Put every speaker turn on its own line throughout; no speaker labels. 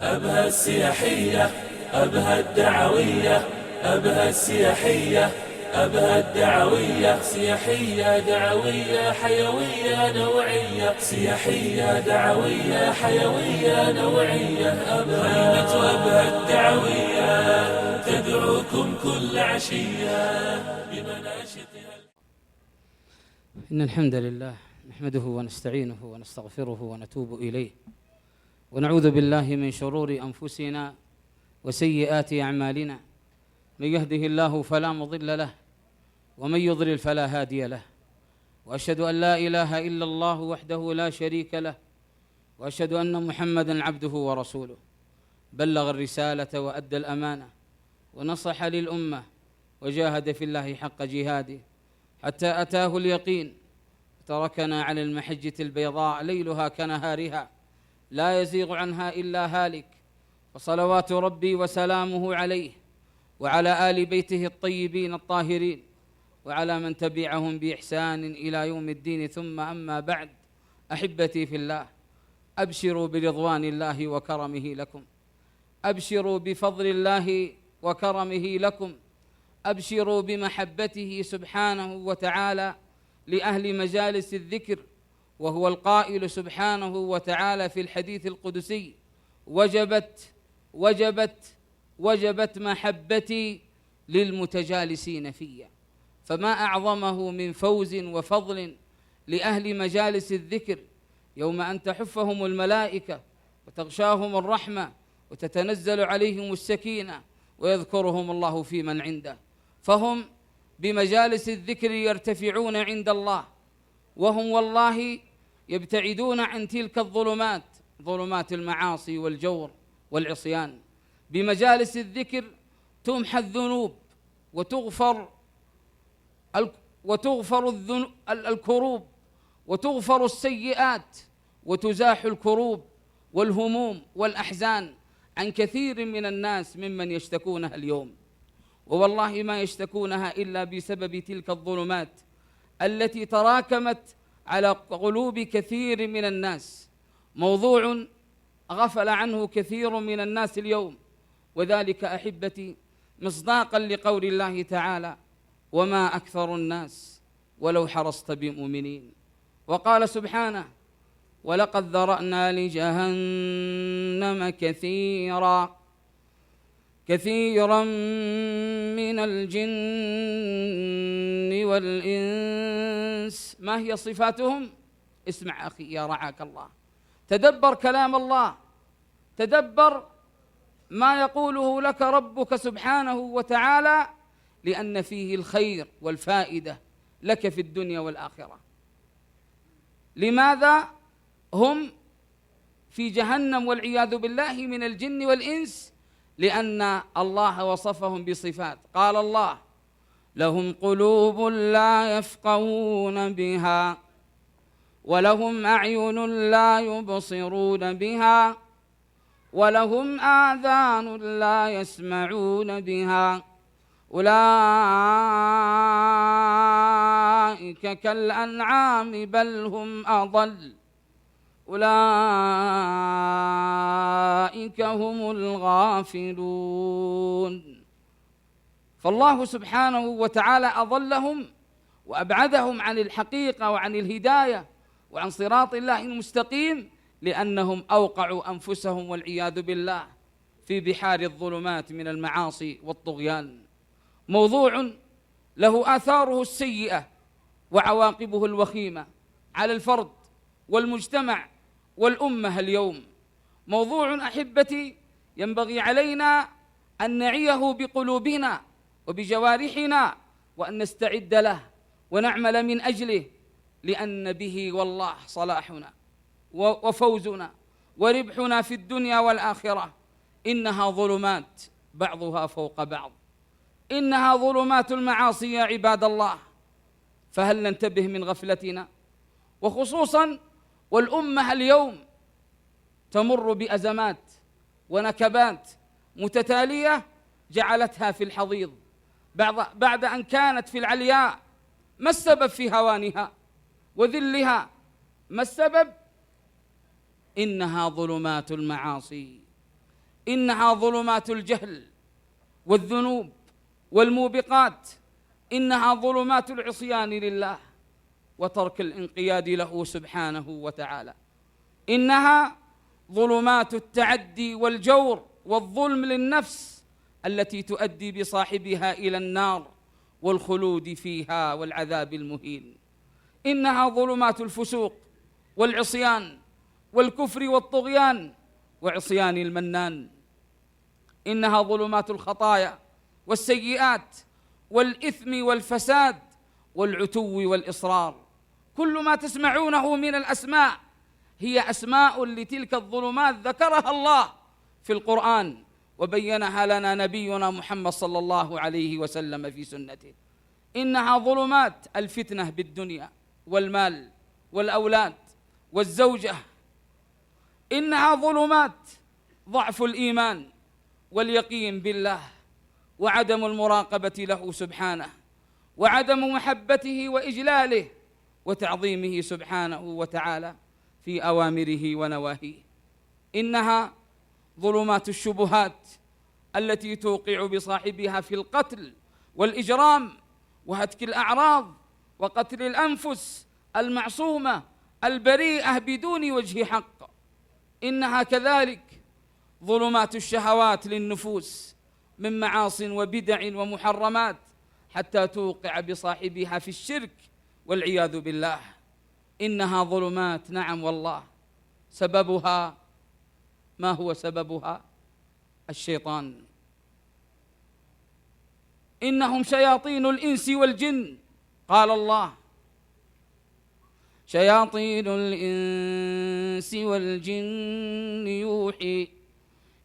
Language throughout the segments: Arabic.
أبها السياحية، أبها الدعوية، أبها السياحية، أبها الدعوية، سياحية دعوية حيوية نوعية، سياحية دعوية حيوية نوعية. خيمة أبها الدعوية تدعوكم كل عشية بمناشطها.
إن الحمد لله نحمده ونستعينه ونستغفره ونتوب إليه، ونعوذ بالله من شرور أنفسنا وسيئات أعمالنا. من يهده الله فلا مضل له، ومن يضلل فلا هادي له. وأشهد أن لا إله إلا الله وحده لا شريك له، وأشهد أن محمدًا عبده ورسوله. بلغ الرسالة وأدى الأمانة ونصح للأمة وجاهد في الله حق جهاده حتى أتاه اليقين، تركنا على المحجة البيضاء ليلها كنهارها لا يزيغ عنها إلا هالك. وصلوات ربي وسلامه عليه وعلى آل بيته الطيبين الطاهرين وعلى من تبعهم بإحسان إلى يوم الدين. ثم أما بعد، أحبتي في الله، أبشروا برضوان الله وكرمه لكم، أبشروا بفضل الله وكرمه لكم، أبشروا بمحبته سبحانه وتعالى لأهل مجالس الذكر. وهو القائل سبحانه وتعالى في الحديث القدسي: وجبت محبتي للمتجالسين في. فما أعظمه من فوز وفضل لأهل مجالس الذكر يوم أن تحفهم الملائكة وتغشاهم الرحمة وتتنزل عليهم السكينة ويذكرهم الله في من عنده. فهم بمجالس الذكر يرتفعون عند الله، وهم والله يبتعدون عن تلك الظلمات، ظلمات المعاصي والجور والعصيان. بمجالس الذكر تمحى الذنوب وتغفر الكروب، وتغفر السيئات، وتزاح الكروب والهموم والأحزان عن كثير من الناس ممن يشتكونها اليوم. ووالله ما يشتكونها إلا بسبب تلك الظلمات التي تراكمت على قلوب كثير من الناس، موضوع غفل عنه كثير من الناس اليوم. وذلك أحبتي مصداقا لقول الله تعالى: وما أكثر الناس ولو حرصت بمؤمنين. وقال سبحانه: ولقد ذرأنا لجهنم كثيرا من الجن والإنس. ما هي صفاتهم؟ اسمع أخي يا رعاك الله، تدبر كلام الله، تدبر ما يقوله لك ربك سبحانه وتعالى، لأن فيه الخير والفائدة لك في الدنيا والآخرة. لماذا هم في جهنم والعياذ بالله من الجن والإنس؟ لأن الله وصفهم بصفات. قال الله: لهم قلوب لا يفقهون بها، ولهم أعين لا يبصرون بها، ولهم آذان لا يسمعون بها، أولئك كالأنعام بل هم أضل، أولئك هم الغافلون. فالله سبحانه وتعالى أضلهم وأبعدهم عن الحقيقة وعن الهداية وعن صراط الله المستقيم، لأنهم أوقعوا أنفسهم والعياذ بالله في بحار الظلمات من المعاصي والطغيان. موضوع له آثاره السيئة وعواقبه الوخيمة على الفرد والمجتمع والأمة اليوم. موضوع أحبتي ينبغي علينا أن نعيه بقلوبنا وبجوارحنا، وأن نستعد له ونعمل من أجله، لأن به والله صلاحنا وفوزنا وربحنا في الدنيا والآخرة. إنها ظلمات بعضها فوق بعض، إنها ظلمات المعاصي يا عباد الله. فهل ننتبه من غفلتنا؟ وخصوصا والأمة اليوم تمر بأزمات ونكبات متتالية جعلتها في الحضيض بعد أن كانت في العلياء. ما السبب في هوانها وذلها؟ ما السبب؟ إنها ظلمات المعاصي إنها ظلمات الجهل والذنوب والموبقات، إنها ظلمات العصيان لله وترك الانقياد له سبحانه وتعالى، إنها ظلمات التعدي والجور والظلم للنفس التي تؤدي بصاحبها إلى النار والخلود فيها والعذاب المهين، إنها ظلمات الفسوق والعصيان والكفر والطغيان وعصيان المنان، إنها ظلمات الخطايا والسيئات والإثم والفساد والعتو والإصرار. كل ما تسمعونه من الأسماء هي أسماء لتلك الظلمات ذكرها الله في القرآن وبينها لنا نبينا محمد صلى الله عليه وسلم في سنته. إنها ظلمات الفتنة بالدنيا والمال والأولاد والزوجة، إنها ظلمات ضعف الإيمان واليقين بالله وعدم المراقبة له سبحانه وعدم محبته وإجلاله وتعظيمه سبحانه وتعالى في أوامره ونواهيه. إنها ظلمات الشبهات التي توقع بصاحبها في القتل والإجرام وهتك الأعراض وقتل الأنفس المعصومة البريئة بدون وجه حق. إنها كذلك ظلمات الشهوات للنفوس من معاصٍ وبدع ومحرمات حتى توقع بصاحبها في الشرك والعياذ بالله. إنها ظلمات، نعم والله، سببها ما هو سببها؟ الشيطان. إنهم شياطين الإنس والجن، قال الله: شياطين الإنس والجن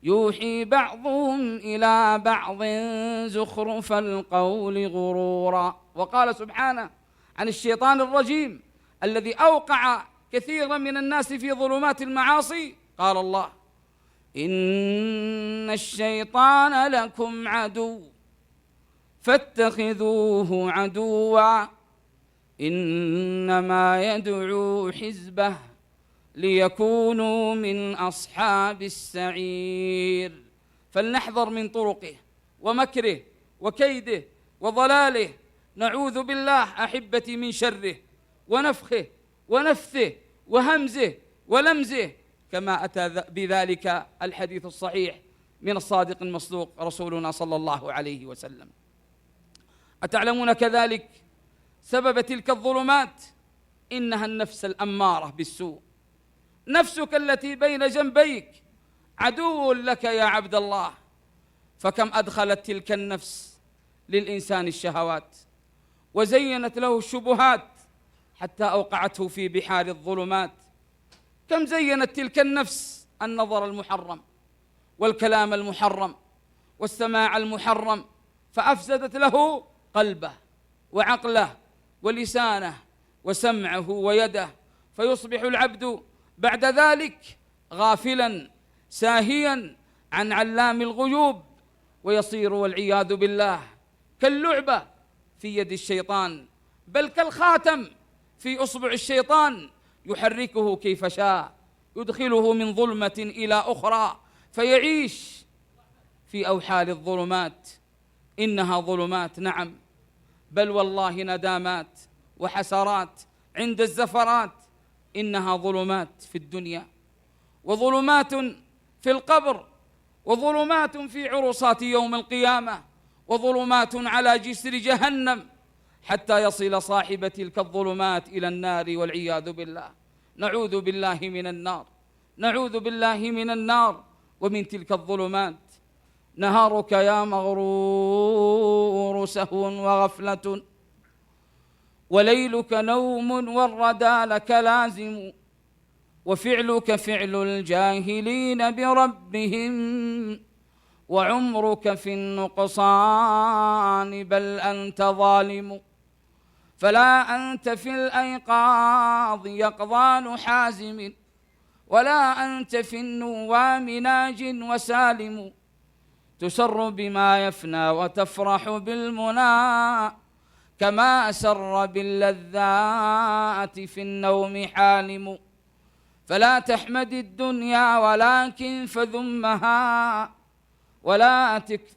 يوحي بعضهم إلى بعض زخرف القول غرورا. وقال سبحانه عن الشيطان الرجيم الذي أوقع كثيرا من الناس في ظلمات المعاصي، قال الله: إن الشيطان لكم عدو فاتخذوه عدوا إنما يدعو حزبه ليكونوا من أصحاب السعير. فلنحذر من طرقه ومكره وكيده وضلاله، نعوذ بالله أحبتي من شره ونفخه ونفثه وهمزه ولمزه، كما أتى بذلك الحديث الصحيح من الصادق المصدوق رسولنا صلى الله عليه وسلم. أتعلمون كذلك سبب تلك الظلمات؟ إنها النفس الأمارة بالسوء، نفسك التي بين جنبيك عدو لك يا عبد الله. فكم أدخلت تلك النفس للإنسان الشهوات وزينت له الشبهات حتى أوقعته في بحار الظلمات. كم زينت تلك النفس النظر المحرم والكلام المحرم والسماع المحرم، فأفسدت له قلبه وعقله ولسانه وسمعه ويده، فيصبح العبد بعد ذلك غافلا ساهيا عن علام الغيوب، ويصير والعياذ بالله كاللعبة في يد الشيطان، بل كالخاتم في أصبع الشيطان يحركه كيف شاء، يدخله من ظلمة إلى أخرى فيعيش في أوحال الظلمات. إنها ظلمات، نعم، بل والله ندامات وحسرات عند الزفرات. إنها ظلمات في الدنيا وظلمات في القبر وظلمات في عرصات يوم القيامة وظلمات على جسر جهنم حتى يصل صاحب تلك الظلمات إلى النار والعياذ بالله. نعوذ بالله من النار، نعوذ بالله من النار ومن تلك الظلمات. نهارك يا مغرور سهو وغفلة، وليلك نوم والردى لك لازم، وفعلك فعل الجاهلين بربهم، وعمرك في النقصان بل أنت ظالم. فلا أنت في الأيقاظ يقظان حازم، ولا أنت في النوام ناج وسالم. تسر بما يفنى وتفرح بالمنى، كما أسر باللذات في النوم حالم. فلا تحمد الدنيا ولكن فذمها،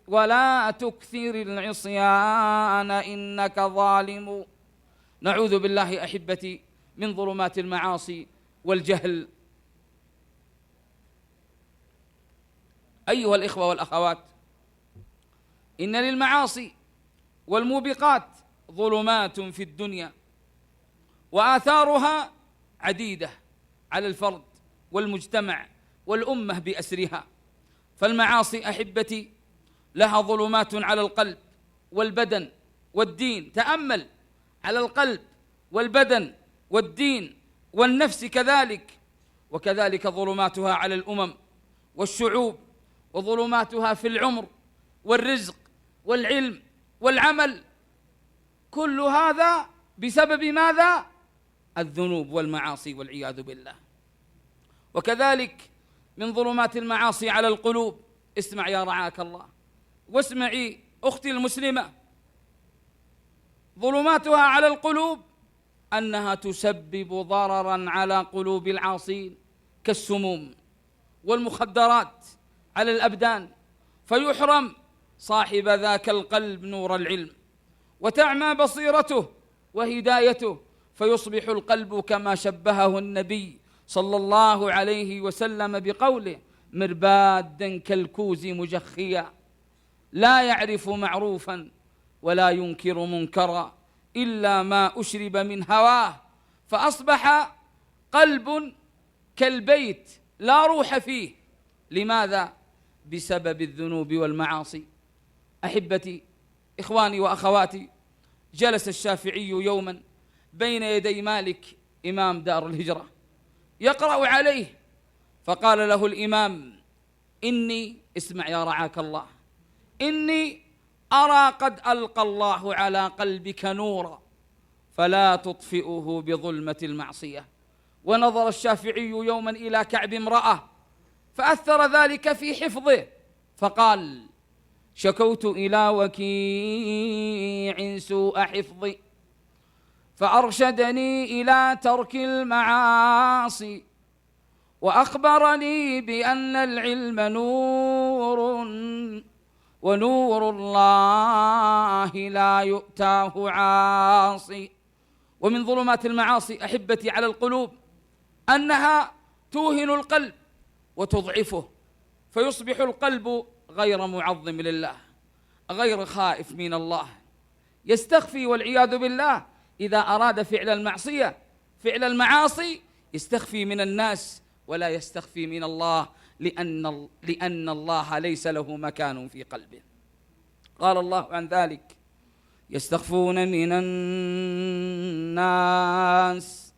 ولا تكثر العصيان إنك ظالم. نعوذ بالله أحبتي من ظلمات المعاصي والجهل. أيها الإخوة والأخوات، إن للمعاصي والموبقات ظلمات في الدنيا، وآثارها عديدة على الفرد والمجتمع والأمة بأسرها. فالمعاصي أحبتي لها ظلمات على القلب والبدن والدين. تأمل على القلب والبدن والدين والنفس كذلك، وكذلك ظلماتها على الأمم والشعوب، وظلماتها في العمر والرزق والعلم والعمل. كل هذا بسبب ماذا؟ الذنوب والمعاصي والعياذ بالله. وكذلك من ظلمات المعاصي على القلوب، اسمع يا رعاك الله واسمعي أختي المسلمة، ظلماتها على القلوب أنها تسبب ضررا على قلوب العاصين كالسموم والمخدرات على الأبدان، فيحرم صاحب ذاك القلب نور العلم، وتعمى بصيرته وهدايته، فيصبح القلب كما شبهه النبي صلى الله عليه وسلم بقوله: مربادا كالكوز مجخيا، لا يعرف معروفا ولا ينكر منكرا إلا ما أشرب من هواه، فأصبح قلب كالبيت لا روح فيه. لماذا؟ بسبب الذنوب والمعاصي. أحبتي، إخواني وأخواتي، جلس الشافعي يوما بين يدي مالك إمام دار الهجرة يقرأ عليه، فقال له الإمام: إني، اسمع يا رعاك الله، إني أرى قد ألقى الله على قلبك نورا فلا تطفئه بظلمة المعصية. ونظر الشافعي يوما إلى كعب امرأة فأثر ذلك في حفظه، فقال: شكوت إلى وكيع سوء حفظي فأرشدني إلى ترك المعاصي، وأخبرني بأن العلم نور، ونور الله لا يؤتاه عاصي. ومن ظلمات المعاصي أحبتي على القلوب أنها توهن القلب وتضعفه، فيصبح القلب غير معظم لله، غير خائف من الله، يستخفي والعياذ بالله. إذا أراد فعل المعصية، فعل المعاصي، يستخفي من الناس ولا يستخفي من الله، لأن الله ليس له مكان في قلبه. قال الله عن ذلك: يستخفون من الناس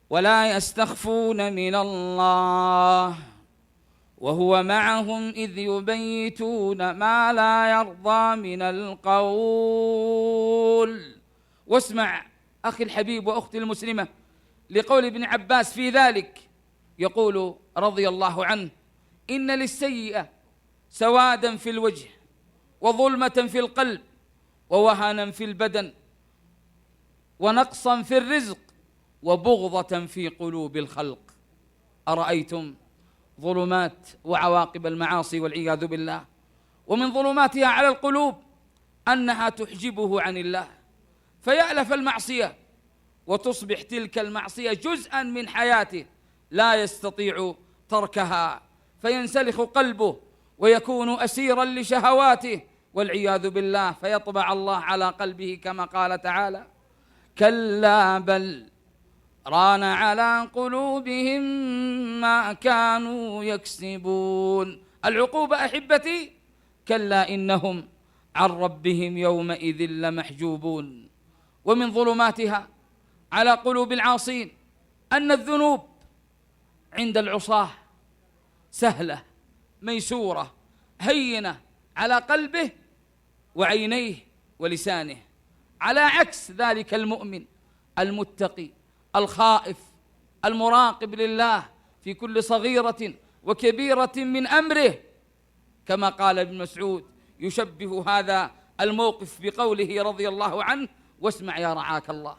ولا يستخفون من الله وهو معهم إذ يبيتون ما لا يرضى من القول. واسمع أخي الحبيب وأختي المسلمة لقول ابن عباس في ذلك، يقول رضي الله عنه: إن للسيئة سوادا في الوجه، وظلمة في القلب، ووهنا في البدن، ونقصا في الرزق، وبغضة في قلوب الخلق. أرأيتم ظلمات وعواقب المعاصي والعياذ بالله. ومن ظلماتها على القلوب أنها تحجبه عن الله، فيألف المعصية وتصبح تلك المعصية جزءا من حياته لا يستطيع تركها، فينسلخ قلبه ويكون أسيرا لشهواته والعياذ بالله، فيطبع الله على قلبه كما قال تعالى: كلا بل ران على قلوبهم ما كانوا يكسبون. العقوبة أحبتي: كلا إنهم عن ربهم يومئذ لمحجوبون. ومن ظلماتها على قلوب العاصين أن الذنوب عند العصاة سهلة ميسورة هينة على قلبه وعينيه ولسانه، على عكس ذلك المؤمن المتقي الخائف المراقب لله في كل صغيرة وكبيرة من أمره، كما قال ابن مسعود يشبه هذا الموقف بقوله رضي الله عنه: واسمع يا رعاك الله،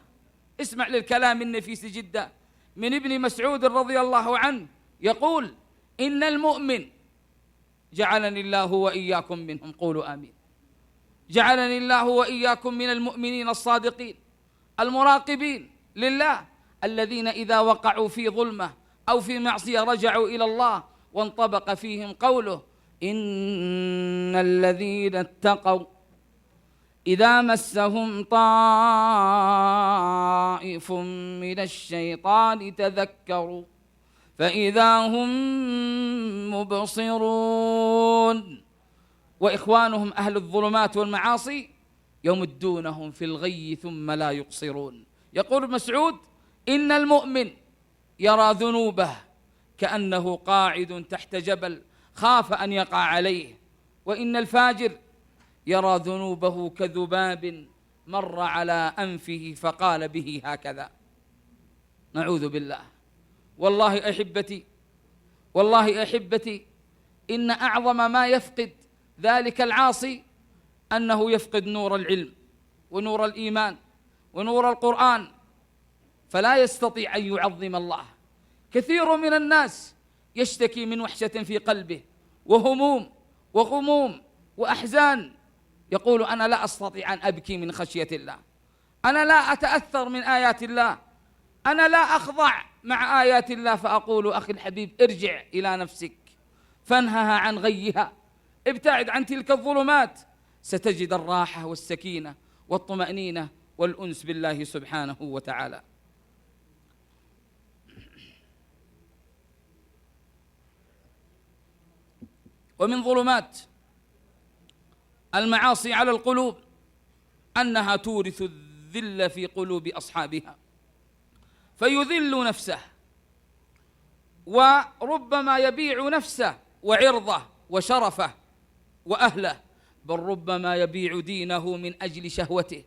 اسمع للكلام النفيس جدا من ابن مسعود رضي الله عنه يقول: إن المؤمن، جعلني الله وإياكم منهم، قولوا آمين، جعلني الله وإياكم من المؤمنين الصادقين المراقبين لله، الذين إذا وقعوا في ظلمة أو في معصية رجعوا إلى الله وانطبق فيهم قوله: إن الذين اتقوا إذا مسهم طائف من الشيطان تذكروا فإذا هم مبصرون، وإخوانهم أهل الظلمات والمعاصي يمدونهم في الغي ثم لا يقصرون. يقول مسعود: إن المؤمن يرى ذنوبه كأنه قاعد تحت جبل خاف أن يقع عليه، وإن الفاجر يرى ذنوبه كذباب مر على أنفه فقال به هكذا. نعوذ بالله. والله أحبتي، والله أحبتي، إن أعظم ما يفقد ذلك العاصي أنه يفقد نور العلم ونور الإيمان ونور القرآن، فلا يستطيع أن يعظم الله. كثير من الناس يشتكي من وحشة في قلبه وهموم وغموم وأحزان، يقول: أنا لا أستطيع أن أبكي من خشية الله، أنا لا أتأثر من آيات الله، أنا لا أخضع مع آيات الله. فأقول: أخي الحبيب، ارجع إلى نفسك فانهها عن غيها، ابتعد عن تلك الظلمات، ستجد الراحة والسكينة والطمأنينة والأنس بالله سبحانه وتعالى. ومن ظلمات المعاصي على القلوب أنها تورث الذل في قلوب أصحابها، فيذل نفسه، وربما يبيع نفسه وعرضه وشرفه وأهله، بل ربما يبيع دينه من أجل شهوته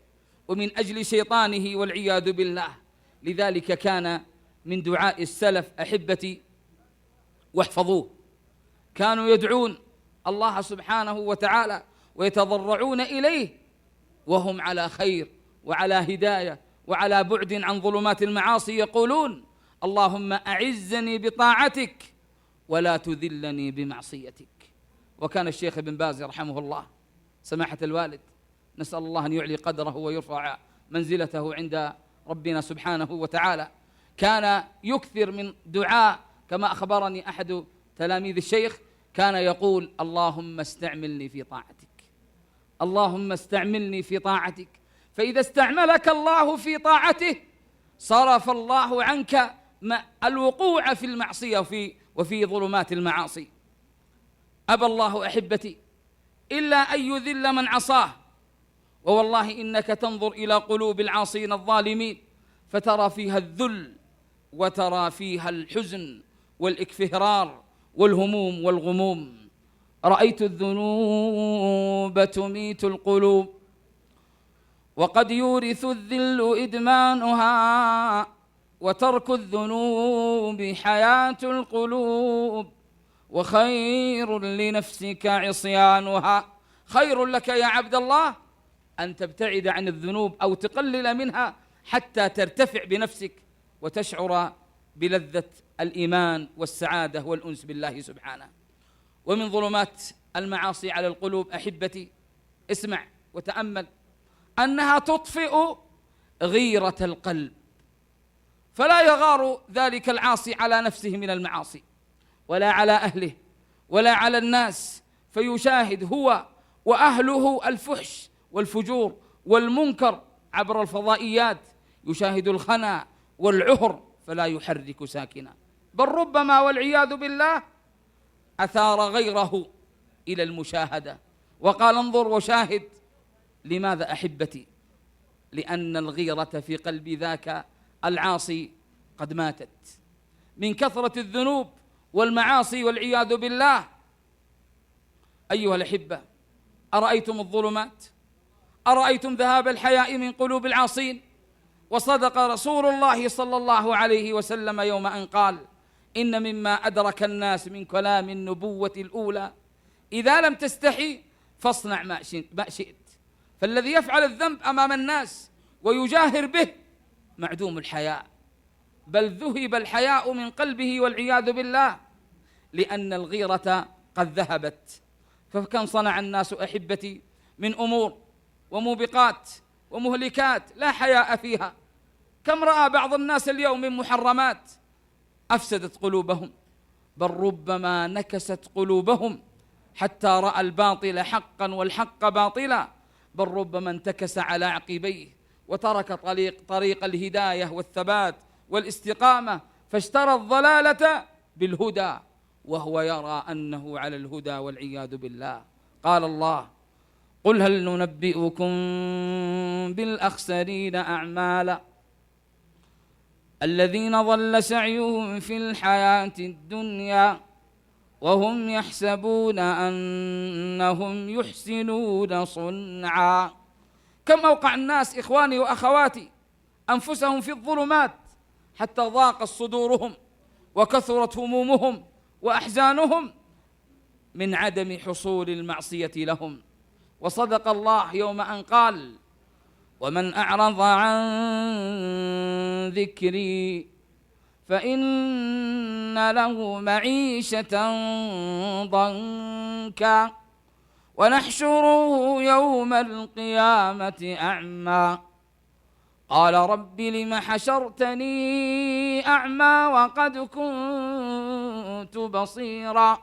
ومن أجل شيطانه والعياذ بالله. لذلك كان من دعاء السلف أحبتي، واحفظوه، كانوا يدعون الله سبحانه وتعالى ويتضرعون إليه وهم على خير وعلى هداية وعلى بعد عن ظلمات المعاصي، يقولون: اللهم أعزني بطاعتك ولا تذلني بمعصيتك. وكان الشيخ ابن باز رحمه الله سماحة الوالد، نسأل الله أن يعلي قدره ويرفع منزلته عند ربنا سبحانه وتعالى، كان يكثر من دعاء كما أخبرني أحد تلاميذ الشيخ، كان يقول: اللهم استعملني في طاعتك، اللهم استعملني في طاعتك. فإذا استعملك الله في طاعته صرف الله عنك الوقوع في المعصية وفي ظلمات المعاصي. أبى الله أحبتي إلا أن يذل من عصاه. ووالله إنك تنظر إلى قلوب العاصين الظالمين فترى فيها الذل وترى فيها الحزن والإكفهرار والهموم والغموم. رأيت الذنوب تميت القلوب وقد يورث الذل إدمانها، وترك الذنوب حياة القلوب، وخير لنفسك عصيانها. خير لك يا عبد الله أن تبتعد عن الذنوب أو تقلل منها حتى ترتفع بنفسك وتشعر بلذة الإيمان والسعادة والأنس بالله سبحانه. ومن ظلمات المعاصي على القلوب أحبتي، اسمع وتأمل، أنها تطفئ غيرة القلب، فلا يغار ذلك العاصي على نفسه من المعاصي ولا على أهله ولا على الناس، فيشاهد هو وأهله الفحش والفجور والمنكر عبر الفضائيات، يشاهد الخنا والعهر فلا يحرك ساكنا، بل ربما والعياذ بالله أثار غيره إلى المشاهدة وقال: انظر وشاهد. لماذا أحبتي؟ لأن الغيرة في قلب ذاك العاصي قد ماتت من كثرة الذنوب والمعاصي والعياذ بالله. أيها الأحبة، أرأيتم الظلمات؟ أرأيتم ذهاب الحياء من قلوب العاصين؟ وصدق رسول الله صلى الله عليه وسلم يوم أن قال: إن مما أدرك الناس من كلام النبوة الأولى إذا لم تستحي فاصنع ما شئت. فالذي يفعل الذنب أمام الناس ويجاهر به معدوم الحياء، بل ذهب الحياء من قلبه والعياذ بالله، لأن الغيرة قد ذهبت. فكم صنع الناس أحبتي من أمور وموبقات ومهلكات لا حياء فيها. كم رأى بعض الناس اليوم من محرمات أفسدت قلوبهم، بل ربما نكست قلوبهم حتى رأى الباطل حقا والحق باطلا، بل ربما انتكس على عقبيه وترك طريق الهداية والثبات والاستقامة، فاشترى الضلالة بالهدى وهو يرى أنه على الهدى والعياذ بالله. قال الله: قل هل ننبئكم بالأخسرين أعمالا الذين ضل سعيهم في الحياة الدنيا وهم يحسبون أنهم يحسنون صنعا. كم أوقع الناس إخواني وأخواتي أنفسهم في الظلمات حتى ضاقت صدورهم وكثرت همومهم وأحزانهم من عدم حصول المعصية لهم. وصدق الله يوم أن قال: ومن أعرض عن ذكري فإن له معيشة ضنكا ونحشره يوم القيامة أعمى قال رب لم حشرتني أعمى وقد كنت بصيرا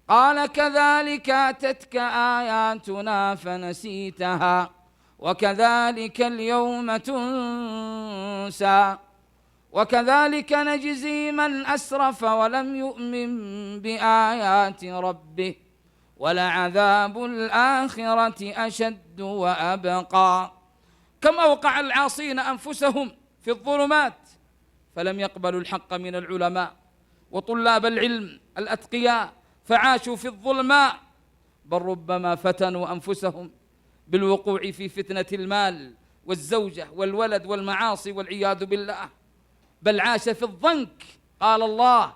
قال كذلك أتتك آياتنا فنسيتها وكذلك اليوم تنسى وكذلك نجزي من أسرف ولم يؤمن بآيات ربه ولعذاب الآخرة أشد وأبقى. كم أوقع العاصين أنفسهم في الظلمات فلم يقبلوا الحق من العلماء وطلاب العلم الأتقياء فعاشوا في الظلماء، بل ربما فتنوا أنفسهم بالوقوع في فتنة المال والزوجة والولد والمعاصي والعياذ بالله، بل عاش في الضنك. قال الله: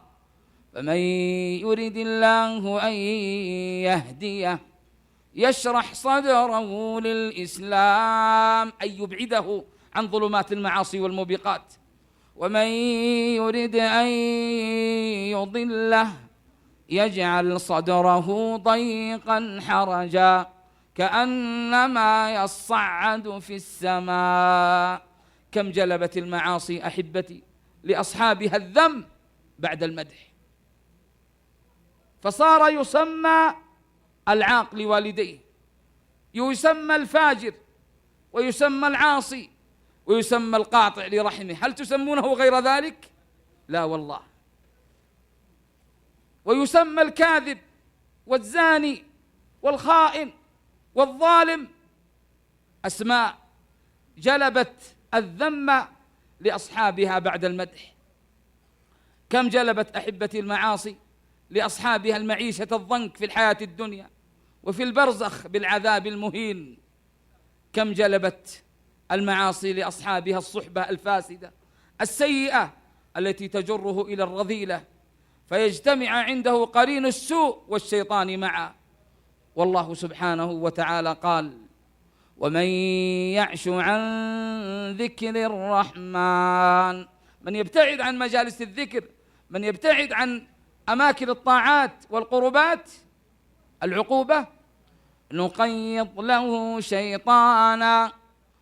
فمن يرد الله أن يهديه يشرح صدره للإسلام، أي يبعده عن ظلمات المعاصي والموبقات، ومن يرد أن يضله يجعل صدره ضيقا حرجا كأنما يصعد في السماء. كم جلبت المعاصي أحبتي لأصحابها الذم بعد المدح، فصار يسمى العاق لوالديه، يسمى الفاجر، ويسمى العاصي، ويسمى القاطع لرحمه. هل تسمونه غير ذلك؟ لا والله. ويسمى الكاذب والزاني والخائن والظالم، أسماء جلبت الذم لأصحابها بعد المدح. كم جلبت أحبتي المعاصي لأصحابها المعيشة الضنك في الحياة الدنيا وفي البرزخ بالعذاب المهين. كم جلبت المعاصي لأصحابها الصحبة الفاسدة السيئة التي تجره إلى الرذيلة، فيجتمع عنده قرين السوء والشيطان معه. والله سبحانه وتعالى قال: ومن يعش عن ذكر الرحمن، من يبتعد عن مجالس الذكر، من يبتعد عن أماكن الطاعات والقربات، العقوبة نقيض له شيطانا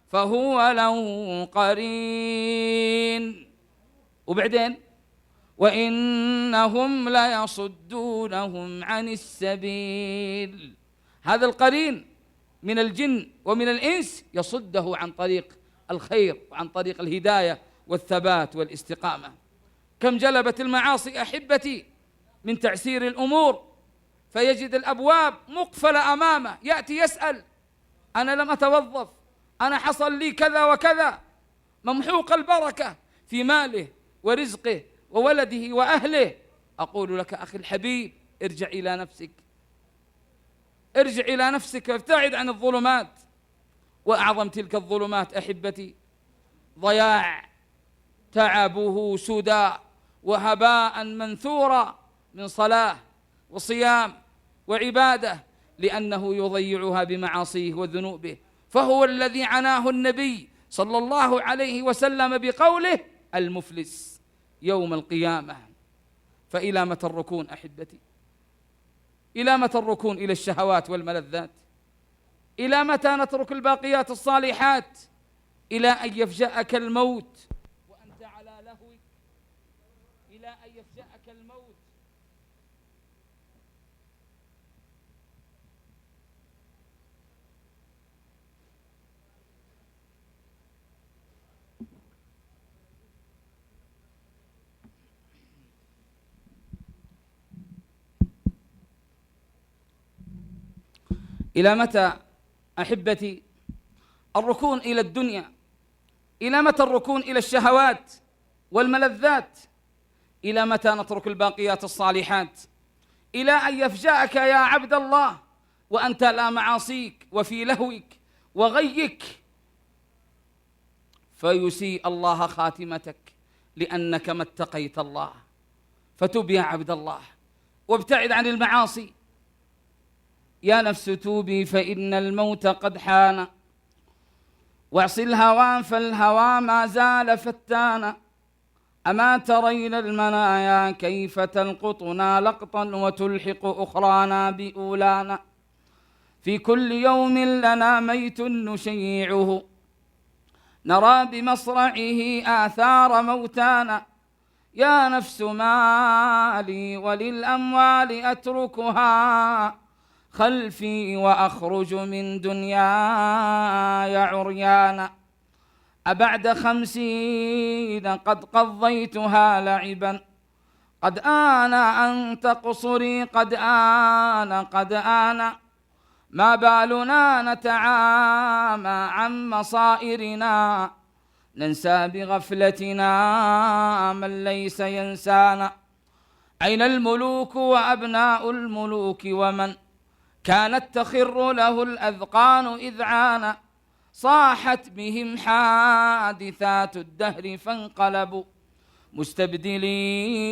فهو له قرين. وبعدين وإنهم ليصدونهم عن السبيل، هذا القرين من الجن ومن الإنس يصده عن طريق الخير وعن طريق الهداية والثبات والاستقامة. كم جلبت المعاصي أحبتي من تعسير الأمور، فيجد الأبواب مقفلة أمامه، يأتي يسأل: أنا لم أتوظف، أنا حصل لي كذا وكذا، ممحوق البركة في ماله ورزقه وولده وأهله. أقول لك أخي الحبيب: ارجع إلى نفسك، ارجع إلى نفسك وابتعد عن الظلمات. وأعظم تلك الظلمات أحبتي ضياع تعبه سدى وهباء منثورا من صلاة وصيام وعبادة، لأنه يضيعها بمعاصيه وذنوبه. فهو الذي عناه النبي صلى الله عليه وسلم بقوله: المفلس يوم القيامة. فإلى متى الركون أحبتي؟ إلى متى الركون إلى الشهوات والملذات؟ إلى متى نترك الباقيات الصالحات؟ إلى أن يفجأك الموت وأنت على لهوك، إلى أن يفجأك الموت. إلى متى أحبتي الركون إلى الدنيا؟ إلى متى الركون إلى الشهوات والملذات؟ إلى متى نترك الباقيات الصالحات؟ إلى أن يفجأك يا عبد الله وأنت لا معاصيك وفي لهوك وغيك، فيسيء الله خاتمتك لأنك ما اتقيت الله. فتب يا عبد الله وابتعد عن المعاصي. يا نفس توبي فإن الموت قد حان، واعص الهوى فالهوى ما زال فتانا. أما ترين المنايا كيف تلقطنا لقطا وتلحق أخرانا بأولانا. في كل يوم لنا ميت نشيعه، نرى بمصرعه آثار موتانا. يا نفس ما لي وللأموال أتركها خلفي وأخرج من دنياي عريانا. أبعد 50 قد قضيتها لعبا، قد آن أن تقصري، قد آن ما بالنا نتعامى عن مصائرنا، ننسى بغفلتنا من ليس ينسانا. أين الملوك وأبناء الملوك ومن كانت تخر له الأذقان إذعانا. صاحت بهم حادثات الدهر فانقلبوا مستبدلين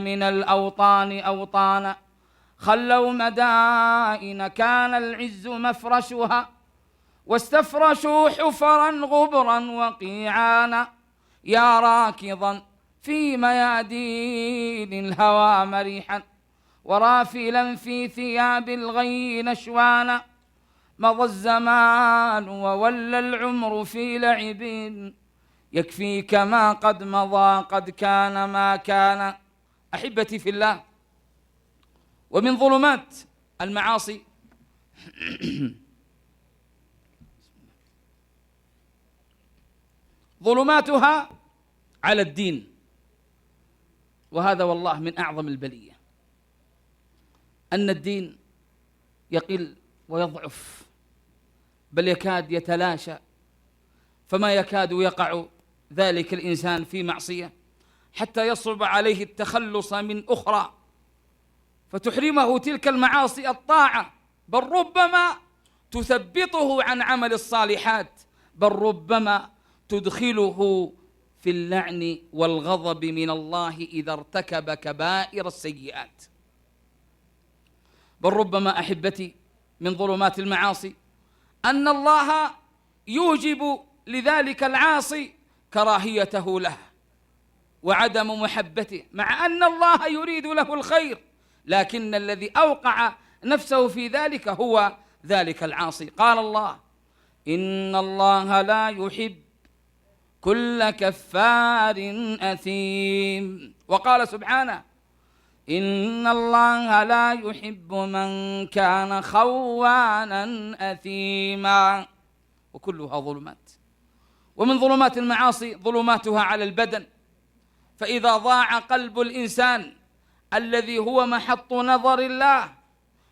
من الأوطان أوطانا. خلوا مدائن كان العز مفرشها، واستفرشوا حفرا غبرا وقيعانا. يا راكضا في ميادين الهوى مريحا، ورافلا في ثياب الغي نشوانا. مضى الزمان وولى العمر في لعب، يكفيك ما قد مضى، قد كان ما كان. أحبتي في الله، ومن ظلمات المعاصي ظلماتها على الدين، وهذا والله من أعظم البلية، أن الدين يقل ويضعف، بل يكاد يتلاشى، فما يكاد يقع ذلك الإنسان في معصية حتى يصعب عليه التخلص من أخرى، فتحرمه تلك المعاصي الطاعة، بل ربما تثبطه عن عمل الصالحات، بل ربما تدخله في اللعن والغضب من الله إذا ارتكب كبائر السيئات. بل ربما أحبتي من ظلمات المعاصي أن الله يوجب لذلك العاصي كراهيته له وعدم محبته، مع أن الله يريد له الخير، لكن الذي أوقع نفسه في ذلك هو ذلك العاصي. قال الله: إن الله لا يحب كل كفار أثيم. وقال سبحانه: إن الله لا يحب من كان خوانا أثيما. وكلها ظلمات. ومن ظلمات المعاصي ظلماتها على البدن، فإذا ضاع قلب الإنسان الذي هو محط نظر الله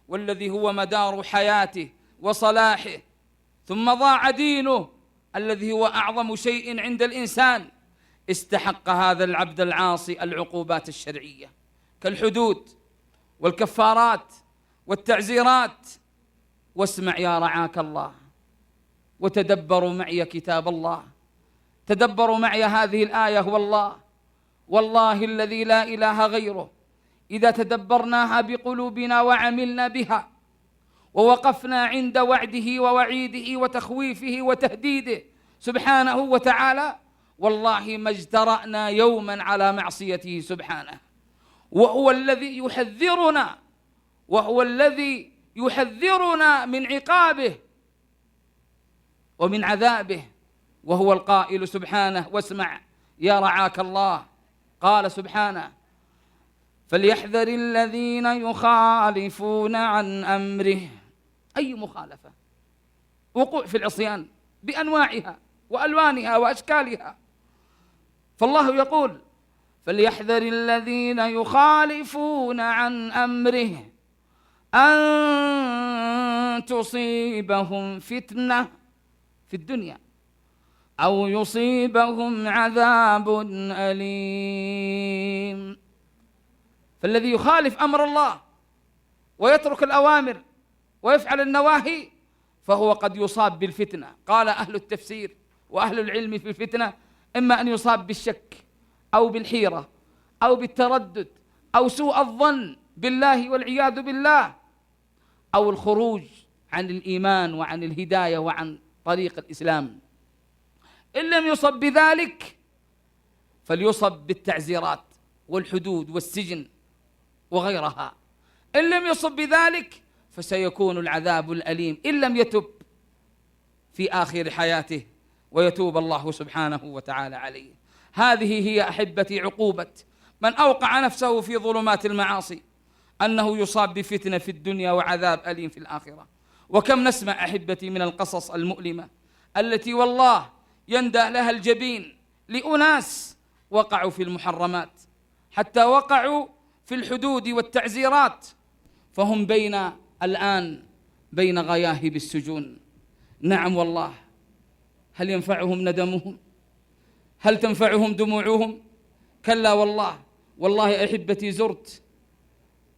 والذي هو مدار حياته وصلاحه، ثم ضاع دينه الذي هو أعظم شيء عند الإنسان، استحق هذا العبد العاصي العقوبات الشرعية كالحدود والكفارات والتعزيرات. واسمع يا رعاك الله، وتدبروا معي كتاب الله، تدبروا معي هذه الآية. والله الذي لا إله غيره، إذا تدبرناها بقلوبنا وعملنا بها ووقفنا عند وعده ووعيده وتخويفه وتهديده سبحانه وتعالى،
والله ما اجترأنا يوما على معصيته سبحانه، وهو الذي يحذرنا من عقابه ومن عذابه، وهو القائل سبحانه: واسمع يا رعاك الله، قال سبحانه: فليحذر الذين يخالفون عن أمره. أي مخالفة؟ وقوع في العصيان بأنواعها وألوانها وأشكالها. فالله يقول: فليحذر الذين يخالفون عن أمره أن تصيبهم فتنة في الدنيا أو يصيبهم عذاب أليم. فالذي يخالف أمر الله ويترك الأوامر ويفعل النواهي فهو قد يصاب بالفتنة. قال أهل التفسير وأهل العلم في الفتنة: إما أن يصاب بالشك أو بالحيرة أو بالتردد أو سوء الظن بالله والعياذ بالله، أو الخروج عن الإيمان وعن الهداية وعن طريق الإسلام. إن لم يصب بذلك فليصب بالتعزيرات والحدود والسجن وغيرها. إن لم يصب بذلك فسيكون العذاب الأليم إن لم يتب في آخر حياته ويتوب الله سبحانه وتعالى عليه. هذه هي أحبتي عقوبة من أوقع نفسه في ظلمات المعاصي، أنه يصاب بفتنة في الدنيا وعذاب أليم في الآخرة. وكم نسمع أحبتي من القصص المؤلمة التي والله يندى لها الجبين لأناس وقعوا في المحرمات، حتى وقعوا في الحدود والتعزيرات، فهم الآن بين غياهب السجون. نعم والله، هل ينفعهم ندمهم؟ هل تنفعهم دموعهم؟ كلا والله أحبتي زرت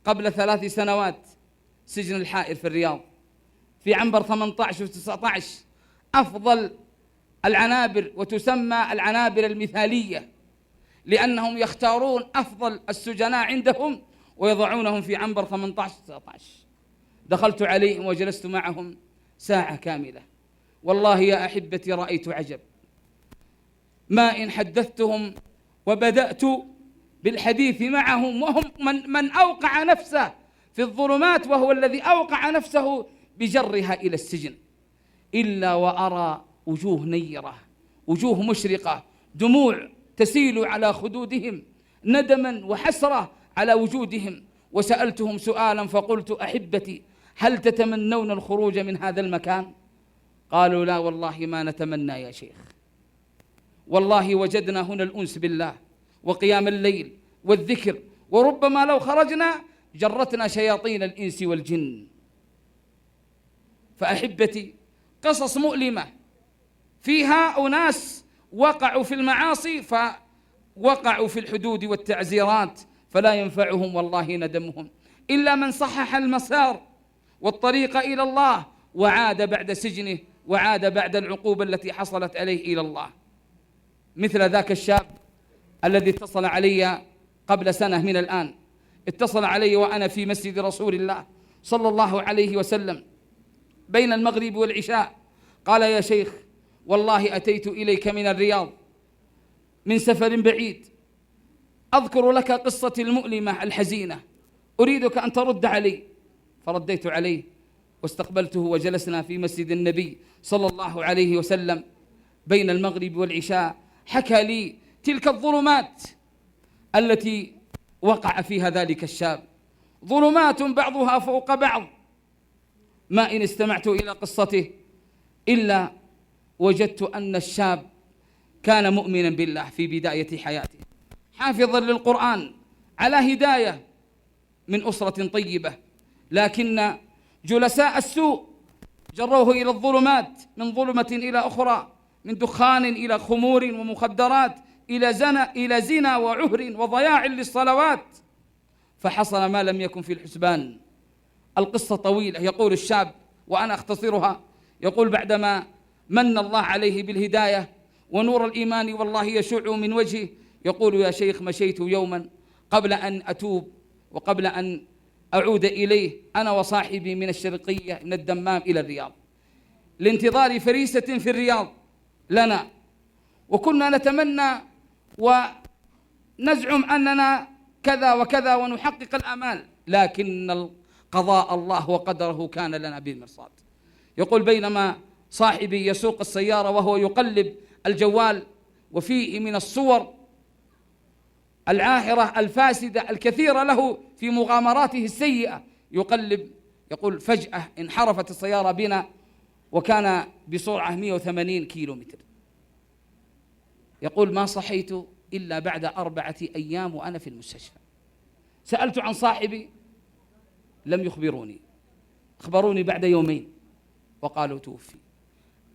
قبل 3 سنوات سجن الحائر في الرياض في عنبر 18 و19، أفضل العنابر، وتسمى العنابر المثالية لأنهم يختارون أفضل السجناء عندهم ويضعونهم في عنبر 18 و19. دخلت عليهم وجلست معهم ساعة كاملة. والله يا أحبتي رأيت عجب، ما إن حدثتهم وبدأت بالحديث معهم وهم من أوقع نفسه في الظلمات، وهو الذي أوقع نفسه بجرها إلى السجن، إلا وأرى وجوه نيرة، وجوه مشرقة، دموع تسيل على خدودهم ندما وحسرة على وجودهم. وسألتهم سؤالا فقلت: أحبتي، هل تتمنون الخروج من هذا المكان؟ قالوا: لا والله ما نتمنى يا شيخ، والله وجدنا هنا الأنس بالله وقيام الليل والذكر، وربما لو خرجنا جرتنا شياطين الإنس والجن. فأحبتي قصص مؤلمة فيها أناس وقعوا في المعاصي فوقعوا في الحدود والتعزيرات، فلا ينفعهم والله ندمهم، إلا من صحح المسار والطريق إلى الله وعاد بعد سجنه وعاد بعد العقوبة التي حصلت عليه إلى الله. مثل ذاك الشاب الذي اتصل علي قبل سنة من الآن، اتصل علي وأنا في مسجد رسول الله صلى الله عليه وسلم بين المغرب والعشاء، قال: يا شيخ، والله أتيت إليك من الرياض من سفر بعيد، أذكر لك قصتي المؤلمة الحزينة، أريدك أن ترد علي. فرديت عليه واستقبلته وجلسنا في مسجد النبي صلى الله عليه وسلم بين المغرب والعشاء. حكى لي تلك الظلمات التي وقع فيها ذلك الشاب، ظلمات بعضها فوق بعض. ما إن استمعت إلى قصته إلا وجدت أن الشاب كان مؤمنا بالله في بداية حياته، حافظا للقرآن على هداية من أسرة طيبة، لكن جلساء السوء جروه إلى الظلمات، من ظلمة إلى أخرى، من دخان إلى خمور ومخدرات إلى زنا وعهر وضياع للصلوات، فحصل ما لم يكن في الحسبان. القصة طويلة. يقول الشاب وأنا أختصرها، يقول: بعدما من الله عليه بالهداية ونور الإيمان والله يشع من وجهه، يقول: يا شيخ، مشيت يوما قبل أن أتوب وقبل أن أعود إليه أنا وصاحبي من الشرقية من الدمام إلى الرياض لانتظار فريسة في الرياض لنا، وكنا نتمنى ونزعم أننا كذا وكذا ونحقق الآمال، لكن قضاء الله وقدره كان لنا بالمرصاد. يقول بينما صاحبي يسوق السيارة وهو يقلب الجوال وفيه من الصور العاهرة الفاسدة الكثيرة له في مغامراته السيئة، يقلب يقول فجأة انحرفت السيارة بنا وكان بسرعة 180 كيلو متر. يقول ما صحيت إلا بعد 4 أيام وأنا في المستشفى. سألت عن صاحبي لم يخبروني، أخبروني بعد يومين وقالوا توفي.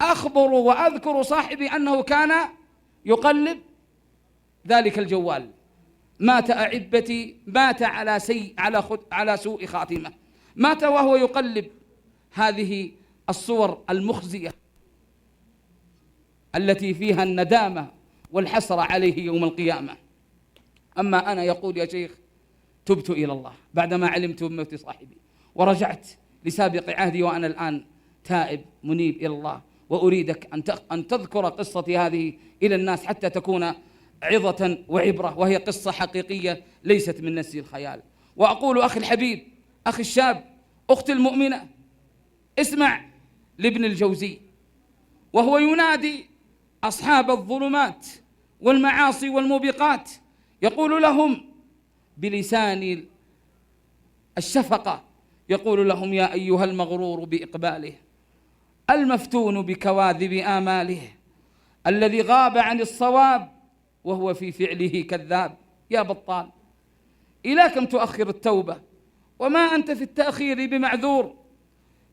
أخبر وأذكر صاحبي أنه كان يقلب ذلك الجوال، مات أحبتي، مات على سوء خاتمة، مات وهو يقلب هذه الصور المخزية التي فيها الندامة والحسرة عليه يوم القيامة. أما أنا يقول يا شيخ تبت إلى الله بعدما علمت بموت صاحبي ورجعت لسابق عهدي، وأنا الآن تائب منيب إلى الله، وأريدك أن تذكر قصتي هذه إلى الناس حتى تكون عظة وعبرة، وهي قصة حقيقية ليست من نسي الخيال. وأقول أخي الحبيب، أخي الشاب، أختي المؤمنة، اسمع لابن الجوزي وهو ينادي أصحاب الظلمات والمعاصي والموبقات، يقول لهم بلسان الشفقة، يقول لهم يا أيها المغرور بإقباله، المفتون بكواذب آماله، الذي غاب عن الصواب وهو في فعله كذاب، يا بطال إلى كم تؤخر التوبة وما أنت في التأخير بمعذور؟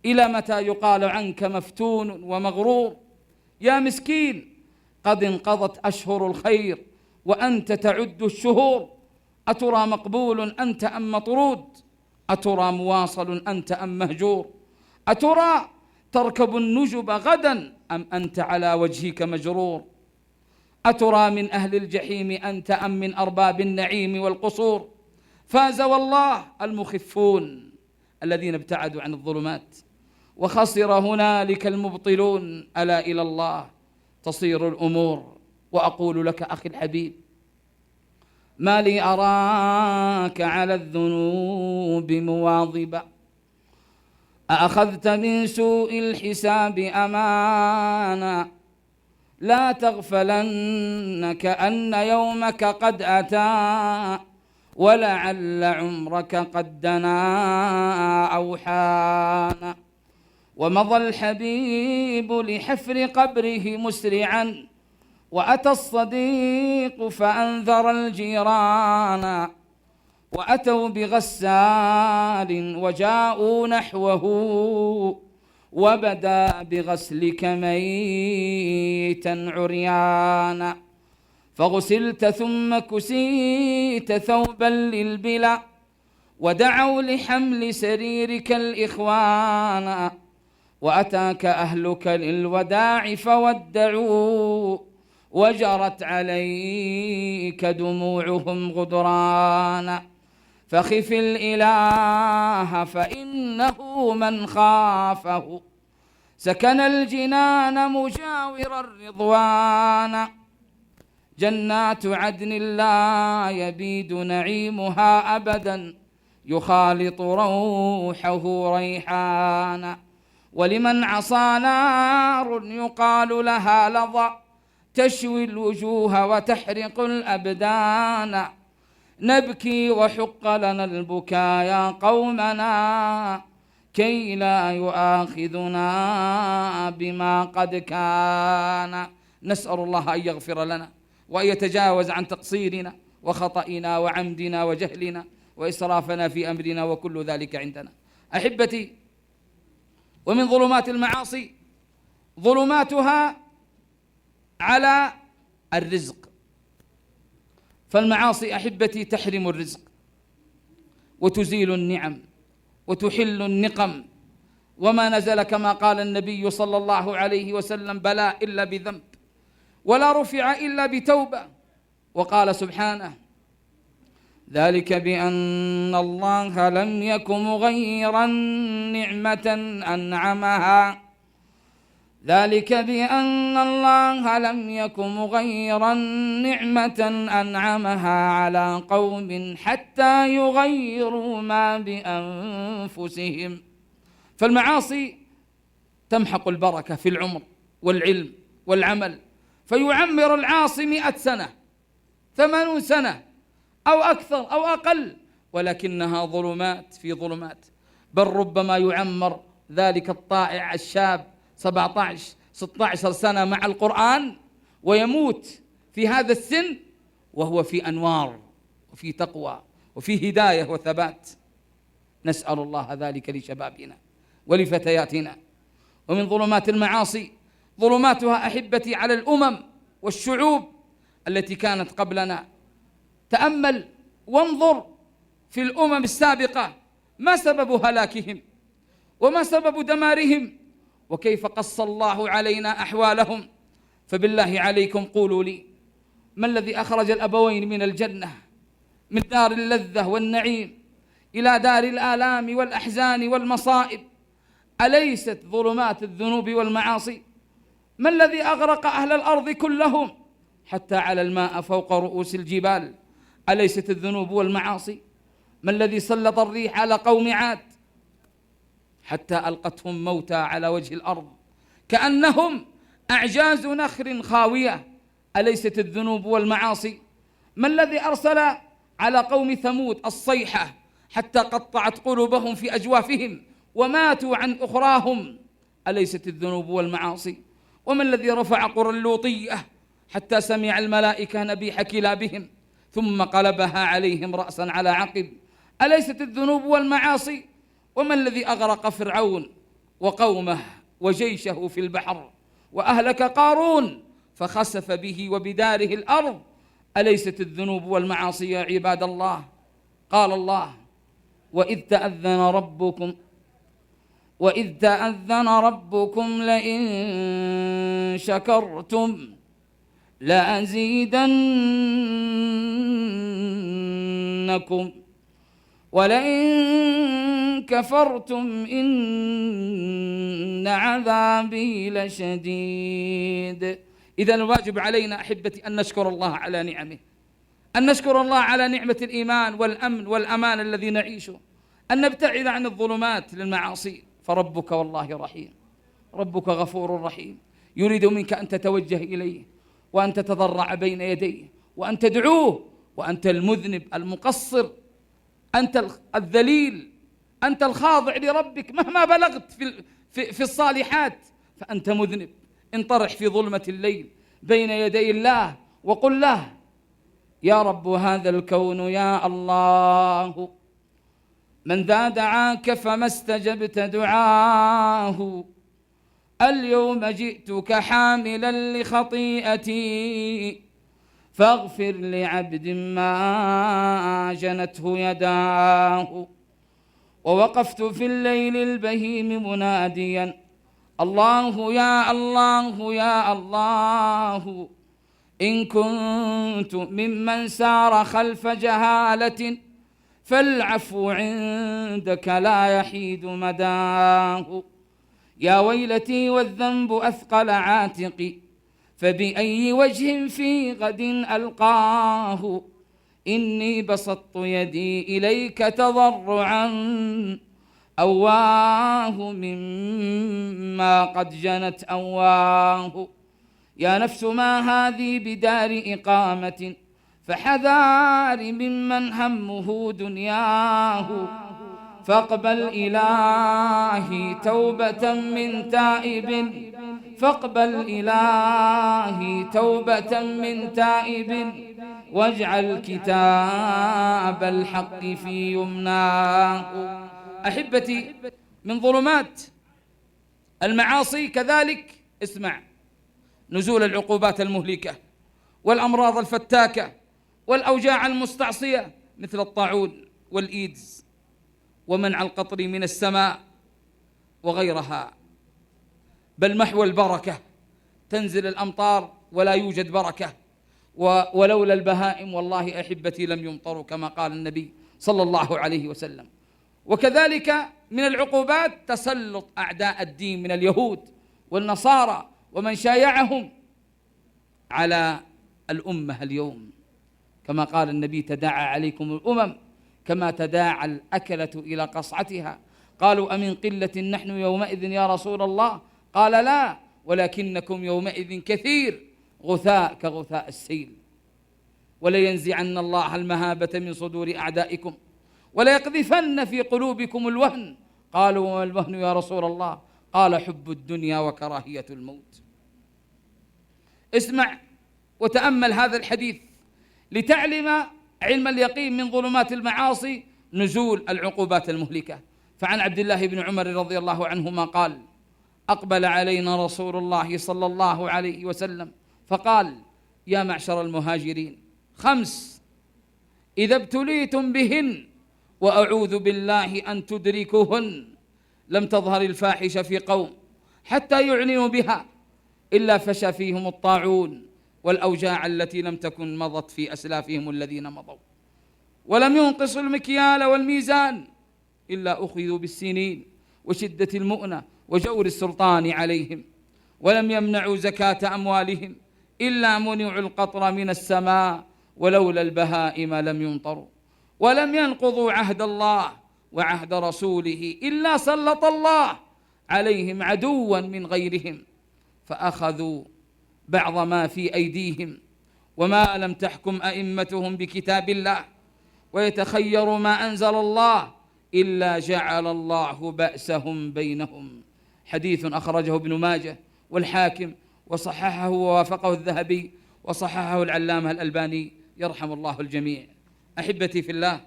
إلى متى يقال عنك مفتون ومغرور؟ يا مسكين قد انقضت أشهر الخير وأنت تعد الشهور، أترى مقبول أنت أم مطرود؟ أترى مواصل أنت أم مهجور؟ أترى تركب النجب غدا أم أنت على وجهك مجرور؟ أترى من أهل الجحيم أنت أم من أرباب النعيم والقصور؟ فاز والله المخفون الذين ابتعدوا عن الظلمات، وخسر هنالك المبطلون، ألا إلى الله تصير الأمور. وأقول لك أخي الحبيب، ما لي أراك على الذنوب مواظبا، أأخذت من سوء الحساب أمانا، لا تغفلن كأن يومك قد أتى، ولعل عمرك قد دنا أو حان. ومضى الحبيب لحفر قبره مسرعا، وأتى الصديق فأنذر الجيران، وأتوا بغسال وجاءوا نحوه، وبدا بغسلك ميتا عريانا، فغسلت ثم كسيت ثوبا للبلا، ودعوا لحمل سريرك الإخوان، وأتاك أهلك للوداع فودعوا، وجرت عليك دموعهم غدرانا، فخف الإله فإنه من خافه سكن الجنان مجاور الرضوان، جنات عدن لا يبيد نعيمها أبدا، يخالط روحه ريحانا. ولمن عصى نار يقال لها لظى، تشوي الوجوه وتحرق الأبدان، نبكي وحق لنا البكاء يا قومنا، كي لا يؤاخذنا بما قد كان. نسأل الله أن يغفر لنا وأن يتجاوز عن تقصيرنا وخطئنا وعمدنا وجهلنا وإسرافنا في أمرنا، وكل ذلك عندنا. أحبتي، ومن ظلمات المعاصي ظلماتها على الرزق، فالمعاصي أحبتي تحرم الرزق وتزيل النعم وتحل النقم، وما نزل كما قال النبي صلى الله عليه وسلم بلاء إلا بذنب، ولا رفع إلا بتوبة. وقال سبحانه: ذلك بأن الله لم يك مغيرا نعمة أنعمها ذلك بأن الله لم يك مغيرا نعمة أنعمها على قوم حتى يغيروا ما بأنفسهم. فالمعاصي تمحق البركة في العمر والعلم والعمل، فيعمر العاصي 100 سنة 80 سنة أو أكثر أو أقل، ولكنها ظلمات في ظلمات. بل ربما يعمر ذلك الطائع الشاب 17-16 سنة مع القرآن ويموت في هذا السن وهو في أنوار وفي تقوى وفي هداية وثبات. نسأل الله ذلك لشبابنا ولفتياتنا. ومن ظلمات المعاصي ظلماتها أحبتي على الأمم والشعوب التي كانت قبلنا. تأمل وانظر في الأمم السابقة ما سبب هلاكهم وما سبب دمارهم وكيف قص الله علينا أحوالهم. فبالله عليكم قولوا لي، ما الذي أخرج الأبوين من الجنة من دار اللذة والنعيم إلى دار الآلام والأحزان والمصائب؟ أليست ظلمات الذنوب والمعاصي؟ ما الذي أغرق أهل الأرض كلهم حتى على الماء فوق رؤوس الجبال؟ أليست الذنوب والمعاصي؟ ما الذي سلط الريح على قوم عاد حتى ألقتهم موتى على وجه الأرض كأنهم أعجاز نخل خاوية؟ أليست الذنوب والمعاصي؟ ما الذي أرسل على قوم ثمود الصيحة حتى قطعت قلوبهم في أجوافهم وماتوا عن أخراهم؟ أليست الذنوب والمعاصي؟ وما الذي رفع قرى اللوطية حتى سمع الملائكة نبيح كلابهم ثم قلبها عليهم رأسا على عقب؟ أليست الذنوب والمعاصي؟ وما الذي أغرق فرعون وقومه وجيشه في البحر وأهلك قارون فخسف به وبداره الأرض؟ أليست الذنوب والمعاصي يا عباد الله؟ قال الله: وإذ تأذن ربكم لئن شكرتم لأزيدنكم ولئن كفرتم إن عذابي لشديد. إذن الواجب علينا أحبتي أن نشكر الله على نعمه، أن نشكر الله على نعمة الإيمان والأمن والأمان الذي نعيشه، أن نبتعد عن الظلمات للمعاصي. فربك والله رحيم، ربك غفور رحيم، يريد منك أن تتوجه إليه وأن تتضرع بين يديه وأن تدعوه، وأنت المذنب المقصر، أنت الذليل، أنت الخاضع لربك مهما بلغت في الصالحات فأنت مذنب. انطرح في ظلمة الليل بين يدي الله وقل له: يا رب هذا الكون يا الله، من ذا دعاك فما استجبت دعاه، اليوم جئتك حاملا لخطيئتي، فاغفر لعبد ما جنته يداه. ووقفت في الليل البهيم مناديا: الله يا الله يا الله، إن كنت ممن سار خلف جهالة فالعفو عندك لا يحيد مداه. يا ويلتي والذنب أثقل عاتقي، فبأي وجه في غد ألقاه، إني بسطت يدي إليك تضرعا، أواه مما قد جنت أواه. يا نفس ما هذه بدار إقامة، فحذار ممن همه دنياه، فاقبل إلهي توبة من تائب، فاقبل إلهي توبة من تائب، واجعل كتاب الحق في يمناه. أحبتي، من ظلمات المعاصي كذلك اسمع: نزول العقوبات المهلكة والأمراض الفتاكة والأوجاع المستعصية مثل الطاعون والإيدز ومنع القطر من السماء وغيرها. بل محو البركة، تنزل الأمطار ولا يوجد بركة، ولولا البهائم والله أحبتي لم يمطروا كما قال النبي صلى الله عليه وسلم. وكذلك من العقوبات تسلط أعداء الدين من اليهود والنصارى ومن شايعهم على الأمة اليوم، كما قال النبي: تداعى عليكم الأمم كما تداعى الأكلة إلى قصعتها. قالوا: أمن قلة نحن يومئذ يا رسول الله؟ قال: لا، ولكنكم يومئذ كثير، غثاء كغثاء السيل. ولينزعن الله المهابة من صدور أعدائكم وليقذفن في قلوبكم الوهن. قالوا: وما الوهن يا رسول الله؟ قال: حب الدنيا وكراهية الموت. اسمع وتأمل هذا الحديث لتعلم علم اليقين من ظلمات المعاصي نزول العقوبات المهلكة. فعن عبد الله بن عمر رضي الله عنهما قال: أقبل علينا رسول الله صلى الله عليه وسلم فقال: يا معشر المهاجرين، 5 إذا ابتليتم بهن وأعوذ بالله أن تدركوهن لم تظهر الفاحشة في قوم حتى يعنوا بها إلا فشى فيهم الطاعون والأوجاع التي لم تكن مضت في أسلافهم الذين مضوا، ولم ينقصوا المكيال والميزان إلا أخذوا بالسنين وشدة المؤنة وجور السلطان عليهم، ولم يمنعوا زكاة أموالهم إلا منعوا القطر من السماء ولولا البهائم لم يمطروا، ولم ينقضوا عهد الله وعهد رسوله إلا سلط الله عليهم عدوا من غيرهم فأخذوا بعض ما في أيديهم، وما لم تحكم أئمتهم بكتاب الله ويتخيروا ما أنزل الله إلا جعل الله بأسهم بينهم. حديث أخرجه ابن ماجه والحاكم وصححه ووافقه الذهبي وصححه العلامة الألباني يرحم الله الجميع. أحبتي في الله،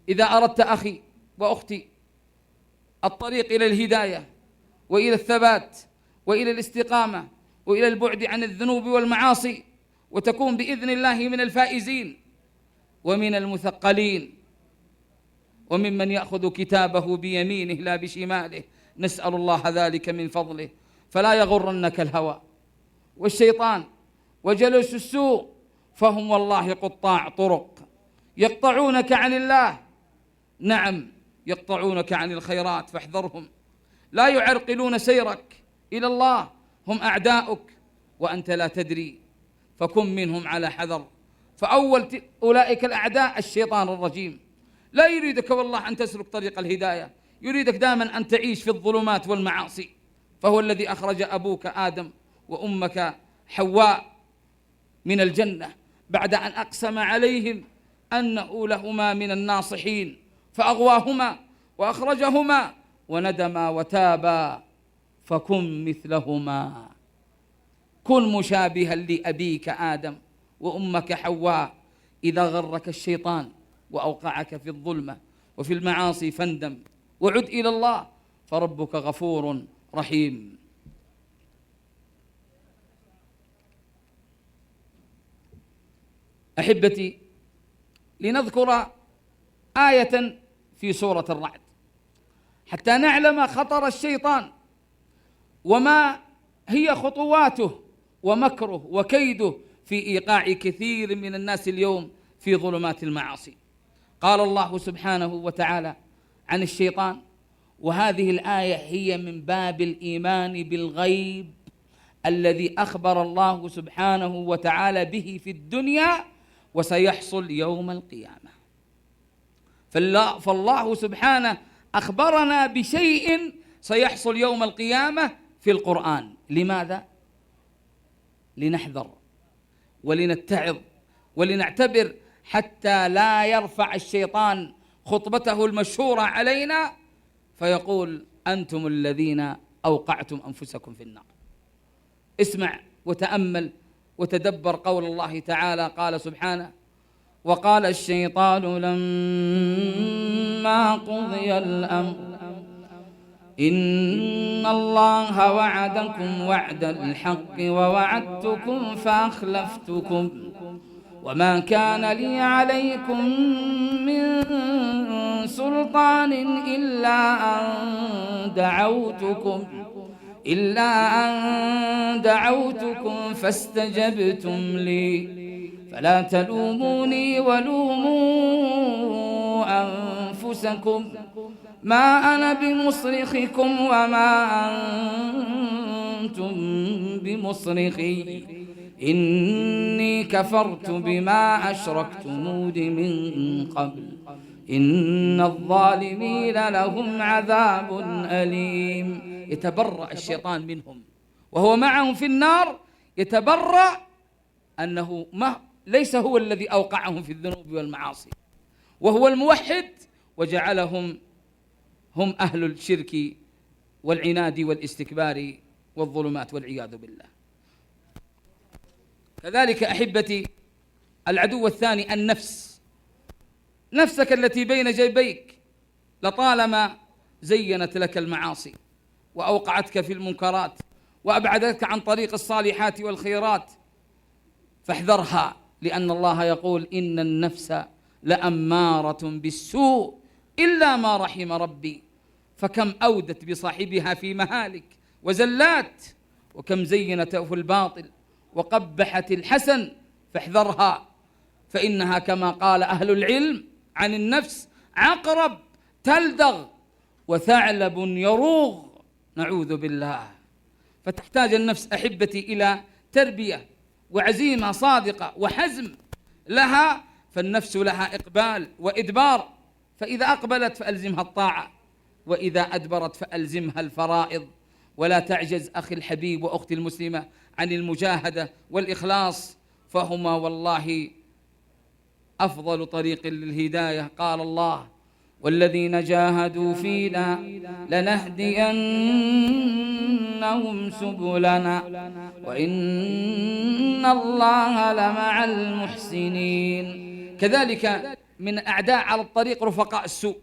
إذا أردت أخي وأختي الطريق إلى الهداية وإلى الثبات وإلى الاستقامة وإلى البعد عن الذنوب والمعاصي وتكون بإذن الله من الفائزين ومن المثقلين وممن يأخذ كتابه بيمينه لا بشماله، نسأل الله ذلك من فضله. فلا يغرنك الهوى والشيطان وجلس السوء، فهم والله قطاع طرق يقطعونك عن الله، نعم يقطعونك عن الخيرات فاحذرهم. لا يعرقلون سيرك إلى الله، هم أعداؤك وأنت لا تدري، فكن منهم على حذر. فأول أولئك الأعداء الشيطان الرجيم، لا يريدك والله أن تسلك طريق الهداية، يريدك دائما أن تعيش في الظلمات والمعاصي. فهو الذي أخرج أبوك آدم وأمك حواء من الجنة بعد أن أقسم عليهم أنه لهما من الناصحين، فأغواهما وأخرجهما وندما وتابا، فكن مثلهما، كن مشابها لأبيك آدم وأمك حواء. إذا غرك الشيطان وأوقعك في الظلمة وفي المعاصي فاندم وعد إلى الله، فربك غفور رحيم. أحبتي، لنذكر آية في سورة الرعد حتى نعلم خطر الشيطان وما هي خطواته ومكره وكيده في إيقاع كثير من الناس اليوم في ظلمات المعاصي. قال الله سبحانه وتعالى عن الشيطان، وهذه الآية هي من باب الإيمان بالغيب الذي أخبر الله سبحانه وتعالى به في الدنيا وسيحصل يوم القيامة. فالله سبحانه أخبرنا بشيء سيحصل يوم القيامة في القرآن. لماذا؟ لنحذر ولنتعظ ولنعتبر حتى لا يرفع الشيطان خطبته المشهورة علينا فيقول: أنتم الذين أوقعتم أنفسكم في النار. اسمع وتأمل وتدبر قول الله تعالى، قال سبحانه: وقال الشيطان لما قضي الأمر إن الله وعدكم وعد الحق ووعدتكم فأخلفتكم وما كان لي عليكم من سلطان إلا أن دعوتكم فاستجبتم لي فلا تلوموني ولوموا أنفسكم ما أنا بمصرخكم وما أنتم بمصرخي إني كفرت بما أشركتمون من قبل إن الظالمين لهم عذاب أليم. يتبرأ الشيطان منهم وهو معهم في النار، يتبرأ أنه ليس هو الذي أوقعهم في الذنوب والمعاصي، وهو الموحد، وجعلهم هم أهل الشرك والعناد والاستكبار والظلمات والعياذ بالله. كذلك أحبتي العدو الثاني النفس، نفسك التي بين جيبيك لطالما زينت لك المعاصي وأوقعتك في المنكرات وأبعدتك عن طريق الصالحات والخيرات، فاحذرها، لأن الله يقول إن النفس لأمارة بالسوء إلا ما رحم ربي. فكم أودت بصاحبها في مهالك وزلات، وكم زينته في الباطل وقبحت الحسن، فاحذرها، فإنها كما قال أهل العلم عن النفس عقرب تلدغ وثعلب يروغ، نعوذ بالله. فتحتاج النفس أحبتي إلى تربية وعزيمة صادقة وحزم لها، فالنفس لها إقبال وإدبار، فإذا أقبلت فألزمها الطاعة، وإذا أدبرت فألزمها الفرائض. ولا تعجز أخي الحبيب وأختي المسلمة عن المجاهدة والإخلاص، فهما والله أفضل طريق للهداية. قال الله: والذين جاهدوا فينا لنهدينهم سبلنا وإن الله لمع المحسنين. كذلك من أعداء على الطريق رفقاء السوء،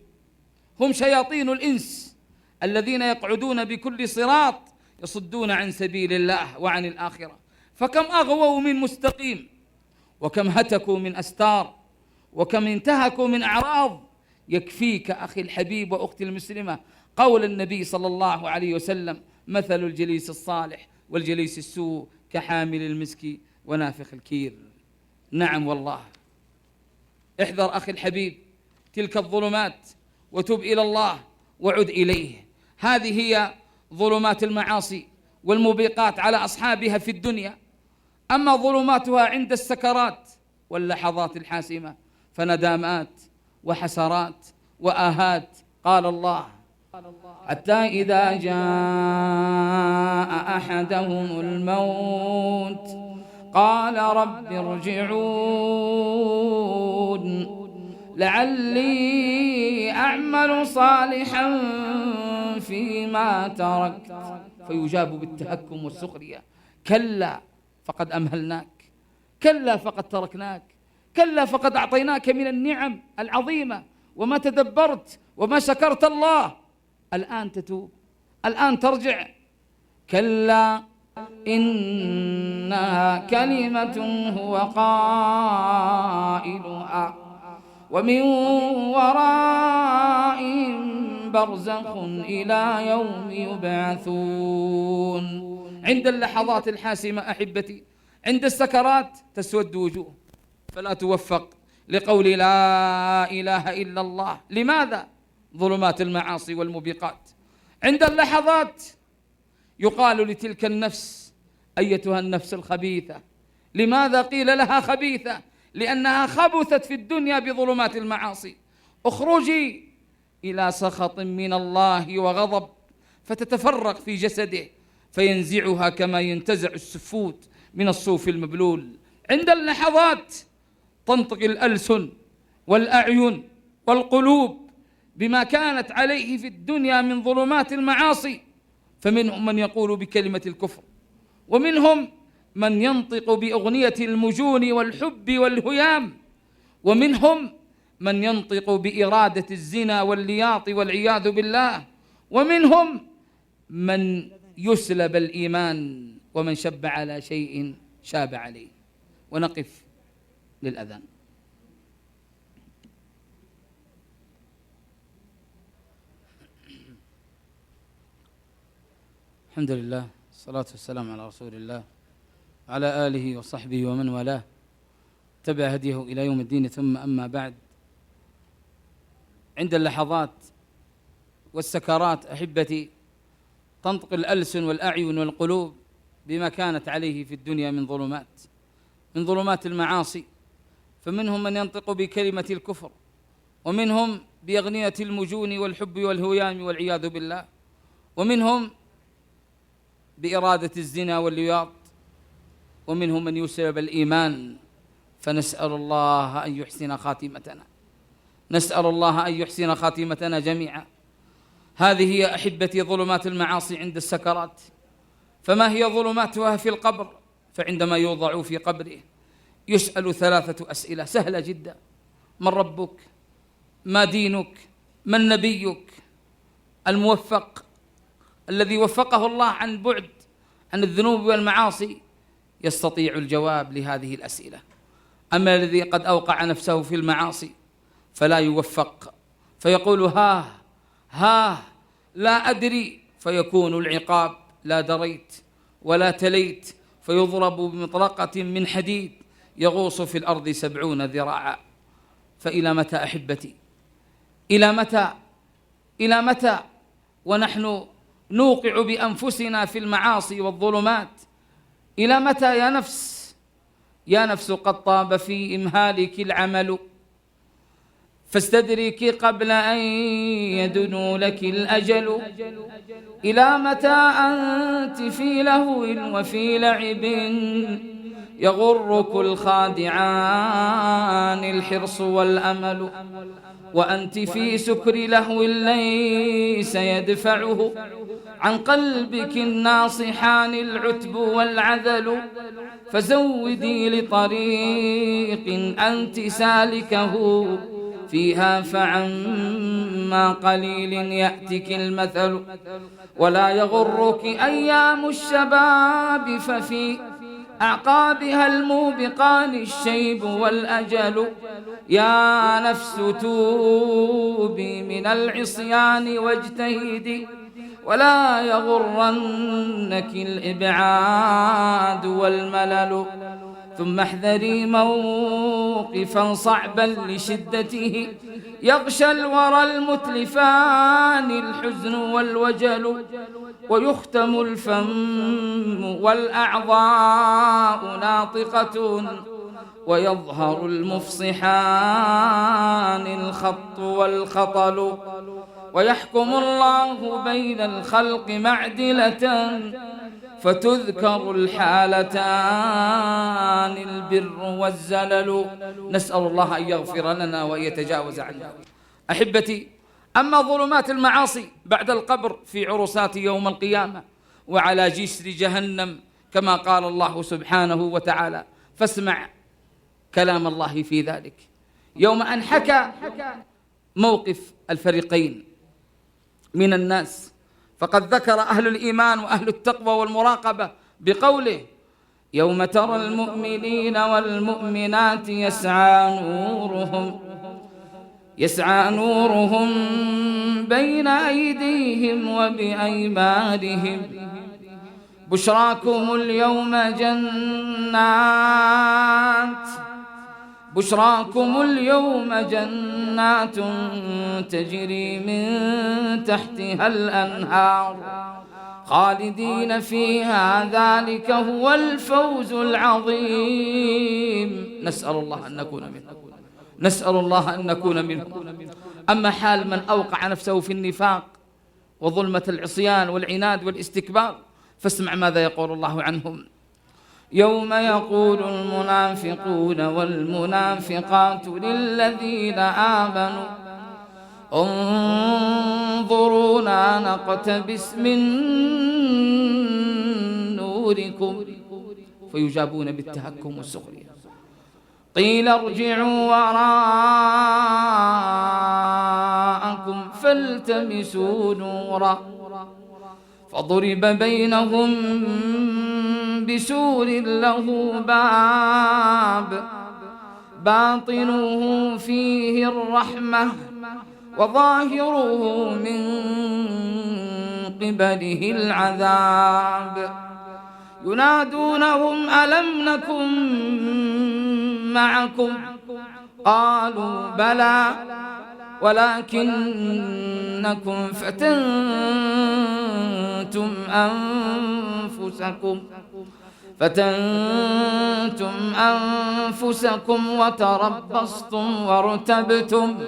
هم شياطين الإنس الذين يقعدون بكل صراط يصدون عن سبيل الله وعن الآخرة. فكم أغووا من مستقيم، وكم هتكوا من أستار، وكم انتهكوا من أعراض. يكفيك أخي الحبيب وأختي المسلمة قول النبي صلى الله عليه وسلم: مثل الجليس الصالح والجليس السوء كحامل المسك ونافخ الكير. نعم والله، احذر أخي الحبيب تلك الظلمات وتب إلى الله وعد إليه. هذه هي ظلمات المعاصي والموبقات على أصحابها في الدنيا. أما ظلماتها عند السكرات واللحظات الحاسمة فندامات وحسرات وآهات. قال الله: حتى إذا جاء أحدهم الموت قال رب ارجعون لعلي أعمل صالحا فيما تركت، فيجاب بالتهكم والسخرية: كلا فقد أمهلناك، كلا فقد تركناك، كلا فقد أعطيناك من النعم العظيمة وما تدبرت وما شكرت الله، الآن تتوب، الآن ترجع. كلا إنها كلمة هو قائلها ومن ورائهم برزخ إلى يوم يبعثون. عند اللحظات الحاسمة أحبتي، عند السكرات تسود وجوه فلا توفق لقول لا إله إلا الله. لماذا؟ ظلمات المعاصي والموبقات. عند اللحظات يقال لتلك النفس: أيتها النفس الخبيثة. لماذا قيل لها خبيثة؟ لأنها خبثت في الدنيا بظلمات المعاصي. اخرجي إلى سخط من الله وغضب، فتتفرق في جسده فينزعها كما ينتزع السفود من الصوف المبلول. عند اللحظات تنطق الألسن والأعين والقلوب بما كانت عليه في الدنيا من ظلمات المعاصي، فمنهم من يقول بكلمة الكفر، ومنهم من ينطق بأغنية المجون والحب والهيام، ومنهم من ينطق بإرادة الزنا واللياط والعياذ بالله، ومنهم من يسلب الإيمان، ومن شب على شيء شاب عليه. ونقف للأذان.
الحمد لله، الصلاة والسلام على رسول الله وعلى آله وصحبه ومن والاه تبع هديه إلى يوم الدين. ثم أما بعد، عند اللحظات والسكرات أحبتي تنطق الألسن والأعين والقلوب بما كانت عليه في الدنيا من ظلمات المعاصي، فمنهم من ينطق بكلمة الكفر، ومنهم بأغنية المجون والحب والهيام والعياذ بالله، ومنهم بإرادة الزنا واللواط، ومنهم من يسلب الإيمان. فنسأل الله أن يحسن خاتمتنا، نسأل الله أن يحسن خاتمتنا جميعا. هذه هي أحبتي ظلمات المعاصي عند السكرات. فما هي ظلماتها في القبر؟ فعندما يوضع في قبره يسأل 3 أسئلة سهلة جدا: من ربك؟ ما دينك؟ من نبيك؟ الموفق الذي وفقه الله عن بعد عن الذنوب والمعاصي يستطيع الجواب لهذه الأسئلة. أما الذي قد أوقع نفسه في المعاصي فلا يوفق، فيقول ها لا أدري، فيكون العقاب لا دريت ولا تليت، فيضرب بمطرقة من حديد يغوص في الأرض 70 ذراعا. فإلى متى أحبتي؟ إلى متى ونحن نوقع بأنفسنا في المعاصي والظلمات؟ إلى متى يا نفس قد طاب في إمهالك العمل، فاستدركي قبل أن يدنو لك الأجل. إلى متى أنت في لهو وفي لعب يغرك الخادعان الحرص والأمل، وأنت في سكر لهو ليس يدفعه عن قلبك الناصحان العتب والعذل. فزودي لطريق أنت سالكه فيها فعما قليل يأتك المثل، ولا يغرك أيام الشباب ففي أعقابها الموبقان الشيب والأجل. يا نفس توبي من العصيان واجتهدي، ولا يغرنك الإبعاد والملل. ثم احذري موقفا صعبا لشدته يغشى الورى المتلفان الحزن والوجل، ويختم الفم والأعضاء ناطقة ويظهر المفصحان الخط والخطل، ويحكم الله بين الخلق معدلة فتذكر الحالتان البر والزلل. نسأل الله أن يغفر لنا وأن يتجاوز عنا. أحبتي، أما ظلمات المعاصي بعد القبر في عرصات يوم القيامة وعلى جسر جهنم كما قال الله سبحانه وتعالى، فاسمع كلام الله في ذلك يوم أن حكى موقف الفريقين من الناس، فقد ذكر أهل الإيمان وأهل التقوى والمراقبة بقوله: يوم ترى المؤمنين والمؤمنات يسعى نورهم بين أيديهم وبأيمانهم، بشراكم اليوم جنات تجري من تحتها الأنهار خالدين فيها، ذلك هو الفوز العظيم. نسأل الله أن نكون منهم. أما حال من أوقع نفسه في النفاق وظلمة العصيان والعناد والاستكبار، فاسمع ماذا يقول الله عنهم: يوم يقول المنافقون والمنافقات للذين آمنوا انظرونا نقتبس من نوركم، فيجابون بالتهكم والسخرية، قيل ارجعوا وراءكم فالتمسوا نورا، فضرب بينهم بسور له باب باطنه فيه الرحمة وظاهره من قبله العذاب، ينادونهم ألم نكن معكم قالوا بلى
ولكنكم فتنتم أنفسكم وتربصتم وارتبتم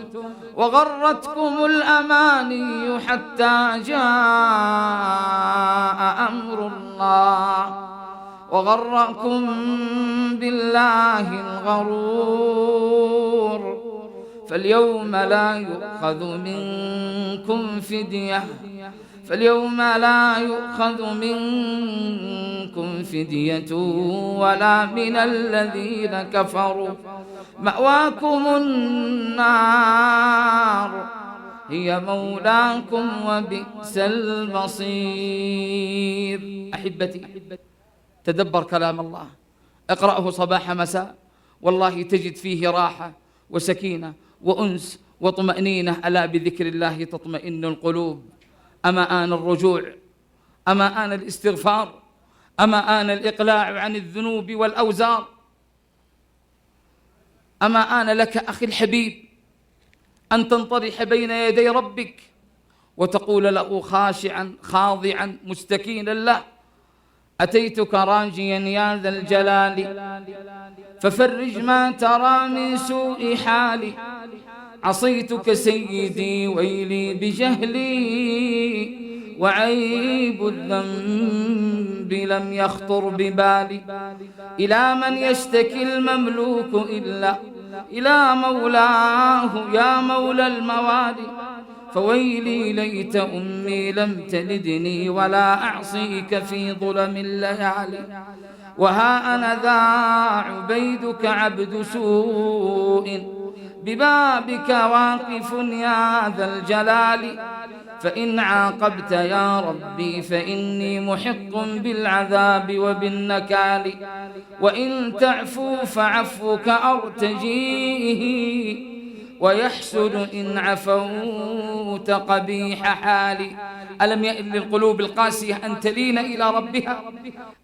وغرتكم الأماني حتى جاء أمر الله وغركم بالله الغرور. فاليوم لا يؤخذ منكم فدية ولا من الذين كفروا، مأواكم النار هي مولاكم وبئس المصير. أحبتي، تدبر كلام الله، اقرأه صباح مساء، والله تجد فيه راحة وسكينة وأنس وطمأنينة. ألا بذكر الله تطمئن القلوب. أما آن الرجوع، أما آن الاستغفار، أما آن الإقلاع عن الذنوب والأوزار. أما آن لك أخي الحبيب أن تنطرح بين يدي ربك وتقول له خاشعا خاضعا مستكينا له: أتيتك راجيا يا ذا الجلال ففرج ما ترى من سوء حالي، عصيتك سيدي ويلي بجهلي وعيب الذنب لم يخطر ببالي. إلى من يشتكي المملوك إلا إلى مولاه يا مولى الموالي، فويلي ليت أمي لم تلدني ولا أعصيك في ظلم الليالي. وها أنا ذا عبيدك عبد سوء ببابك واقف يا ذا الجلال، فإن عاقبت يا ربي فإني محق بالعذاب وبالنكال، وإن تعفو فعفوك أرتجيه ويحسن إن عفوت قبيح حالي. ألم يئن للقلوب القاسية أن تلين إلى ربها؟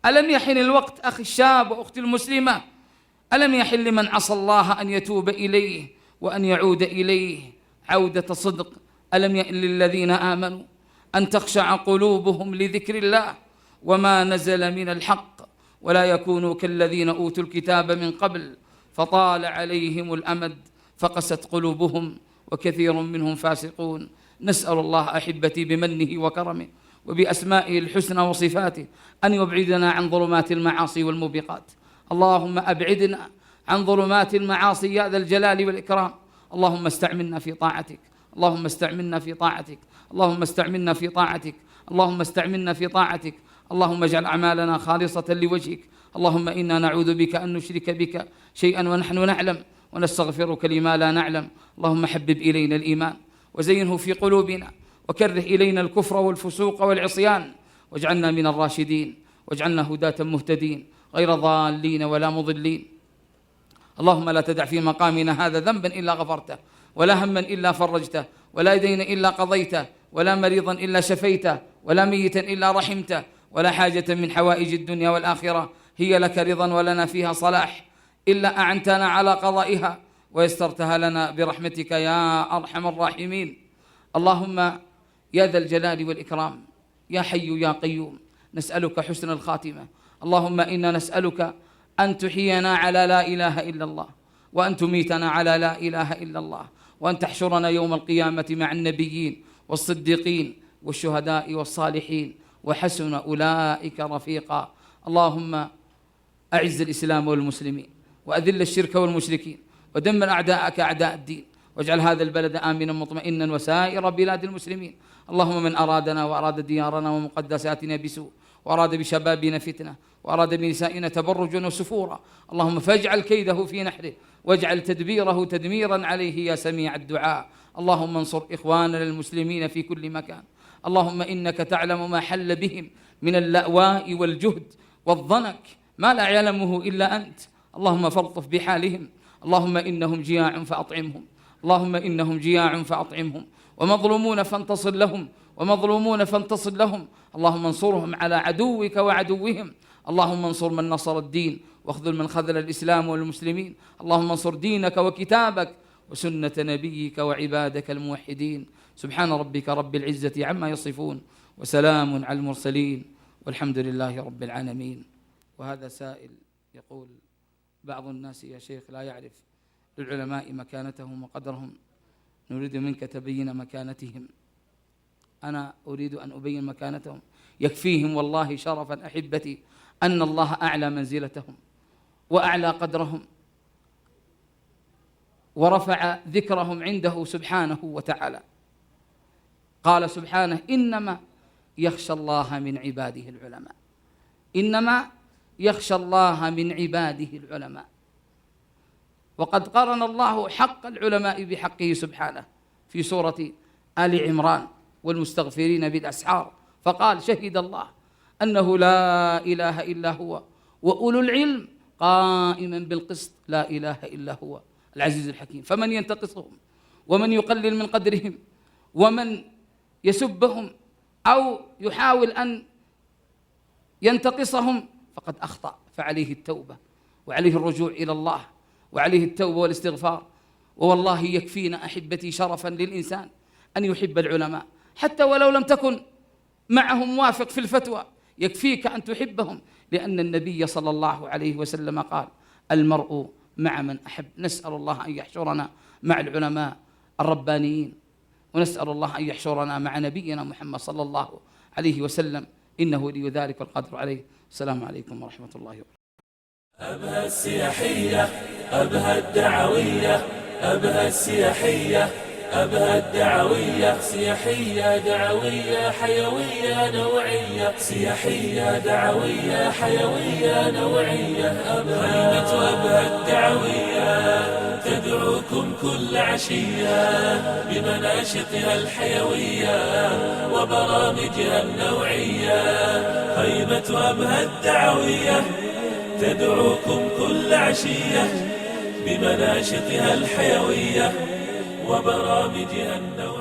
ألم يحن الوقت أخي الشاب وأختي المسلمة؟ ألم يحن لمن عصى الله أن يتوب إليه وأن يعود إليه عودة صدق؟ ألم يئن للذين آمنوا أن تخشع قلوبهم لذكر الله وما نزل من الحق، ولا يكونوا كالذين أوتوا الكتاب من قبل فطال عليهم الأمد فقست قلوبهم وكثير منهم فاسقون. نسأل الله أحبتي بمنه وكرمه وبأسمائه الحسنى وصفاته أن يبعدنا عن ظلمات المعاصي والموبقات. اللهم أبعدنا عن ظلمات المعاصي يا ذا الجلال والإكرام. اللهم استعملنا في طاعتك، اللهم استعملنا في طاعتك، اللهم استعملنا في طاعتك، اللهم استعملنا في طاعتك. اللهم اجعل أعمالنا خالصة لوجهك. اللهم إنا نعوذ بك أن نشرك بك شيئا ونحن نعلم ونستغفرك لما لا نعلم. اللهم حبب إلينا الإيمان وزينه في قلوبنا وكره إلينا الكفر والفسوق والعصيان، واجعلنا من الراشدين، واجعلنا هداة مهتدين غير ضالين ولا مضلين. اللهم لا تدع في مقامنا هذا ذنبا إلا غفرته، ولا هما إلا فرجته، ولا دينا إلا قضيته، ولا مريضا إلا شفيته، ولا ميتا إلا رحمته، ولا حاجة من حوائج الدنيا والآخرة هي لك رضا ولنا فيها صلاح إلا أعنتنا على قضائها ويسرتها لنا برحمتك يا أرحم الراحمين. اللهم يا ذا الجلال والإكرام، يا حي يا قيوم، نسألك حسن الخاتمة. اللهم إنا نسألك أن تحيينا على لا إله إلا الله، وأن تميتنا على لا إله إلا الله، وأن تحشرنا يوم القيامة مع النبيين والصديقين والشهداء والصالحين، وحسن أولئك رفيقا. اللهم أعز الإسلام والمسلمين، وأذل الشرك والمشركين، ودمر أعداءك أعداء الدين، واجعل هذا البلد آمنا مطمئنا وسائر بلاد المسلمين. اللهم من أرادنا وأراد ديارنا ومقدساتنا بسوء، وأراد بشبابنا فتنة، وأراد بنسائنا تبرجا وسفورا، اللهم فاجعل كيده في نحره، واجعل تدبيره تدميرا عليه يا سميع الدعاء. اللهم انصر إخواننا المسلمين في كل مكان. اللهم إنك تعلم ما حل بهم من اللأواء والجهد والضنك ما لا يعلمه إلا أنت. اللهم فالطف بحالهم. اللهم إنهم جياع فأطعمهم، اللهم إنهم جياع فأطعمهم، ومظلومون فانتصر لهم، ومظلومون فانتصر لهم. اللهم انصرهم على عدوك وعدوهم. اللهم انصر من نصر الدين، واخذل من خذل الإسلام والمسلمين. اللهم انصر دينك وكتابك وسنة نبيك وعبادك الموحدين. سبحان ربك رب العزة عما يصفون، وسلام على المرسلين، والحمد لله رب العالمين. وهذا سائل يقول: بعض الناس يا شيخ لا يعرف للعلماء مكانتهم وقدرهم، نريد منك تبين مكانتهم. أنا أريد أن أبين مكانتهم، يكفيهم والله شرفا أحبتي أن الله أعلى منزلتهم وأعلى قدرهم ورفع ذكرهم عنده سبحانه وتعالى. قال سبحانه: إنما يخشى الله من عباده العلماء، إنما يخشى الله من عباده العلماء. وقد قرن الله حق العلماء بحقه سبحانه في سورة آل عمران: والمستغفرين بالأسحار، فقال: شهد الله أنه لا إله إلا هو وأولو العلم قائما بالقسط لا إله إلا هو العزيز الحكيم. فمن ينتقصهم ومن يقلل من قدرهم ومن يسبهم أو يحاول أن ينتقصهم فقد أخطأ، فعليه التوبة وعليه الرجوع إلى الله وعليه التوبة والاستغفار. ووالله يكفينا أحبتي شرفا للإنسان أن يحب العلماء حتى ولو لم تكن معهم موافق في الفتوى، يكفيك أن تحبهم، لأن النبي صلى الله عليه وسلم قال: المرء مع من أحب. نسأل الله أن يحشرنا مع العلماء الربانيين، ونسأل الله أن يحشرنا مع نبينا محمد صلى الله عليه وسلم، إنه ولي ذلك والقدر عليه. السلام عليكم ورحمة الله وبركاته.
أبها السياحية، أبها الدعوية، أبها السياحية، أبها الدعوية، سياحية دعوية حيوية نوعية، سياحية دعوية حيوية نوعية. خيمة أبها الدعوية تدعوكم كل عشية بمناشطها الحيوية وبرامجها النوعية. خيمة أبها الدعوية تدعوكم كل عشية بمناشطها الحيوية وبرامجها النوعية.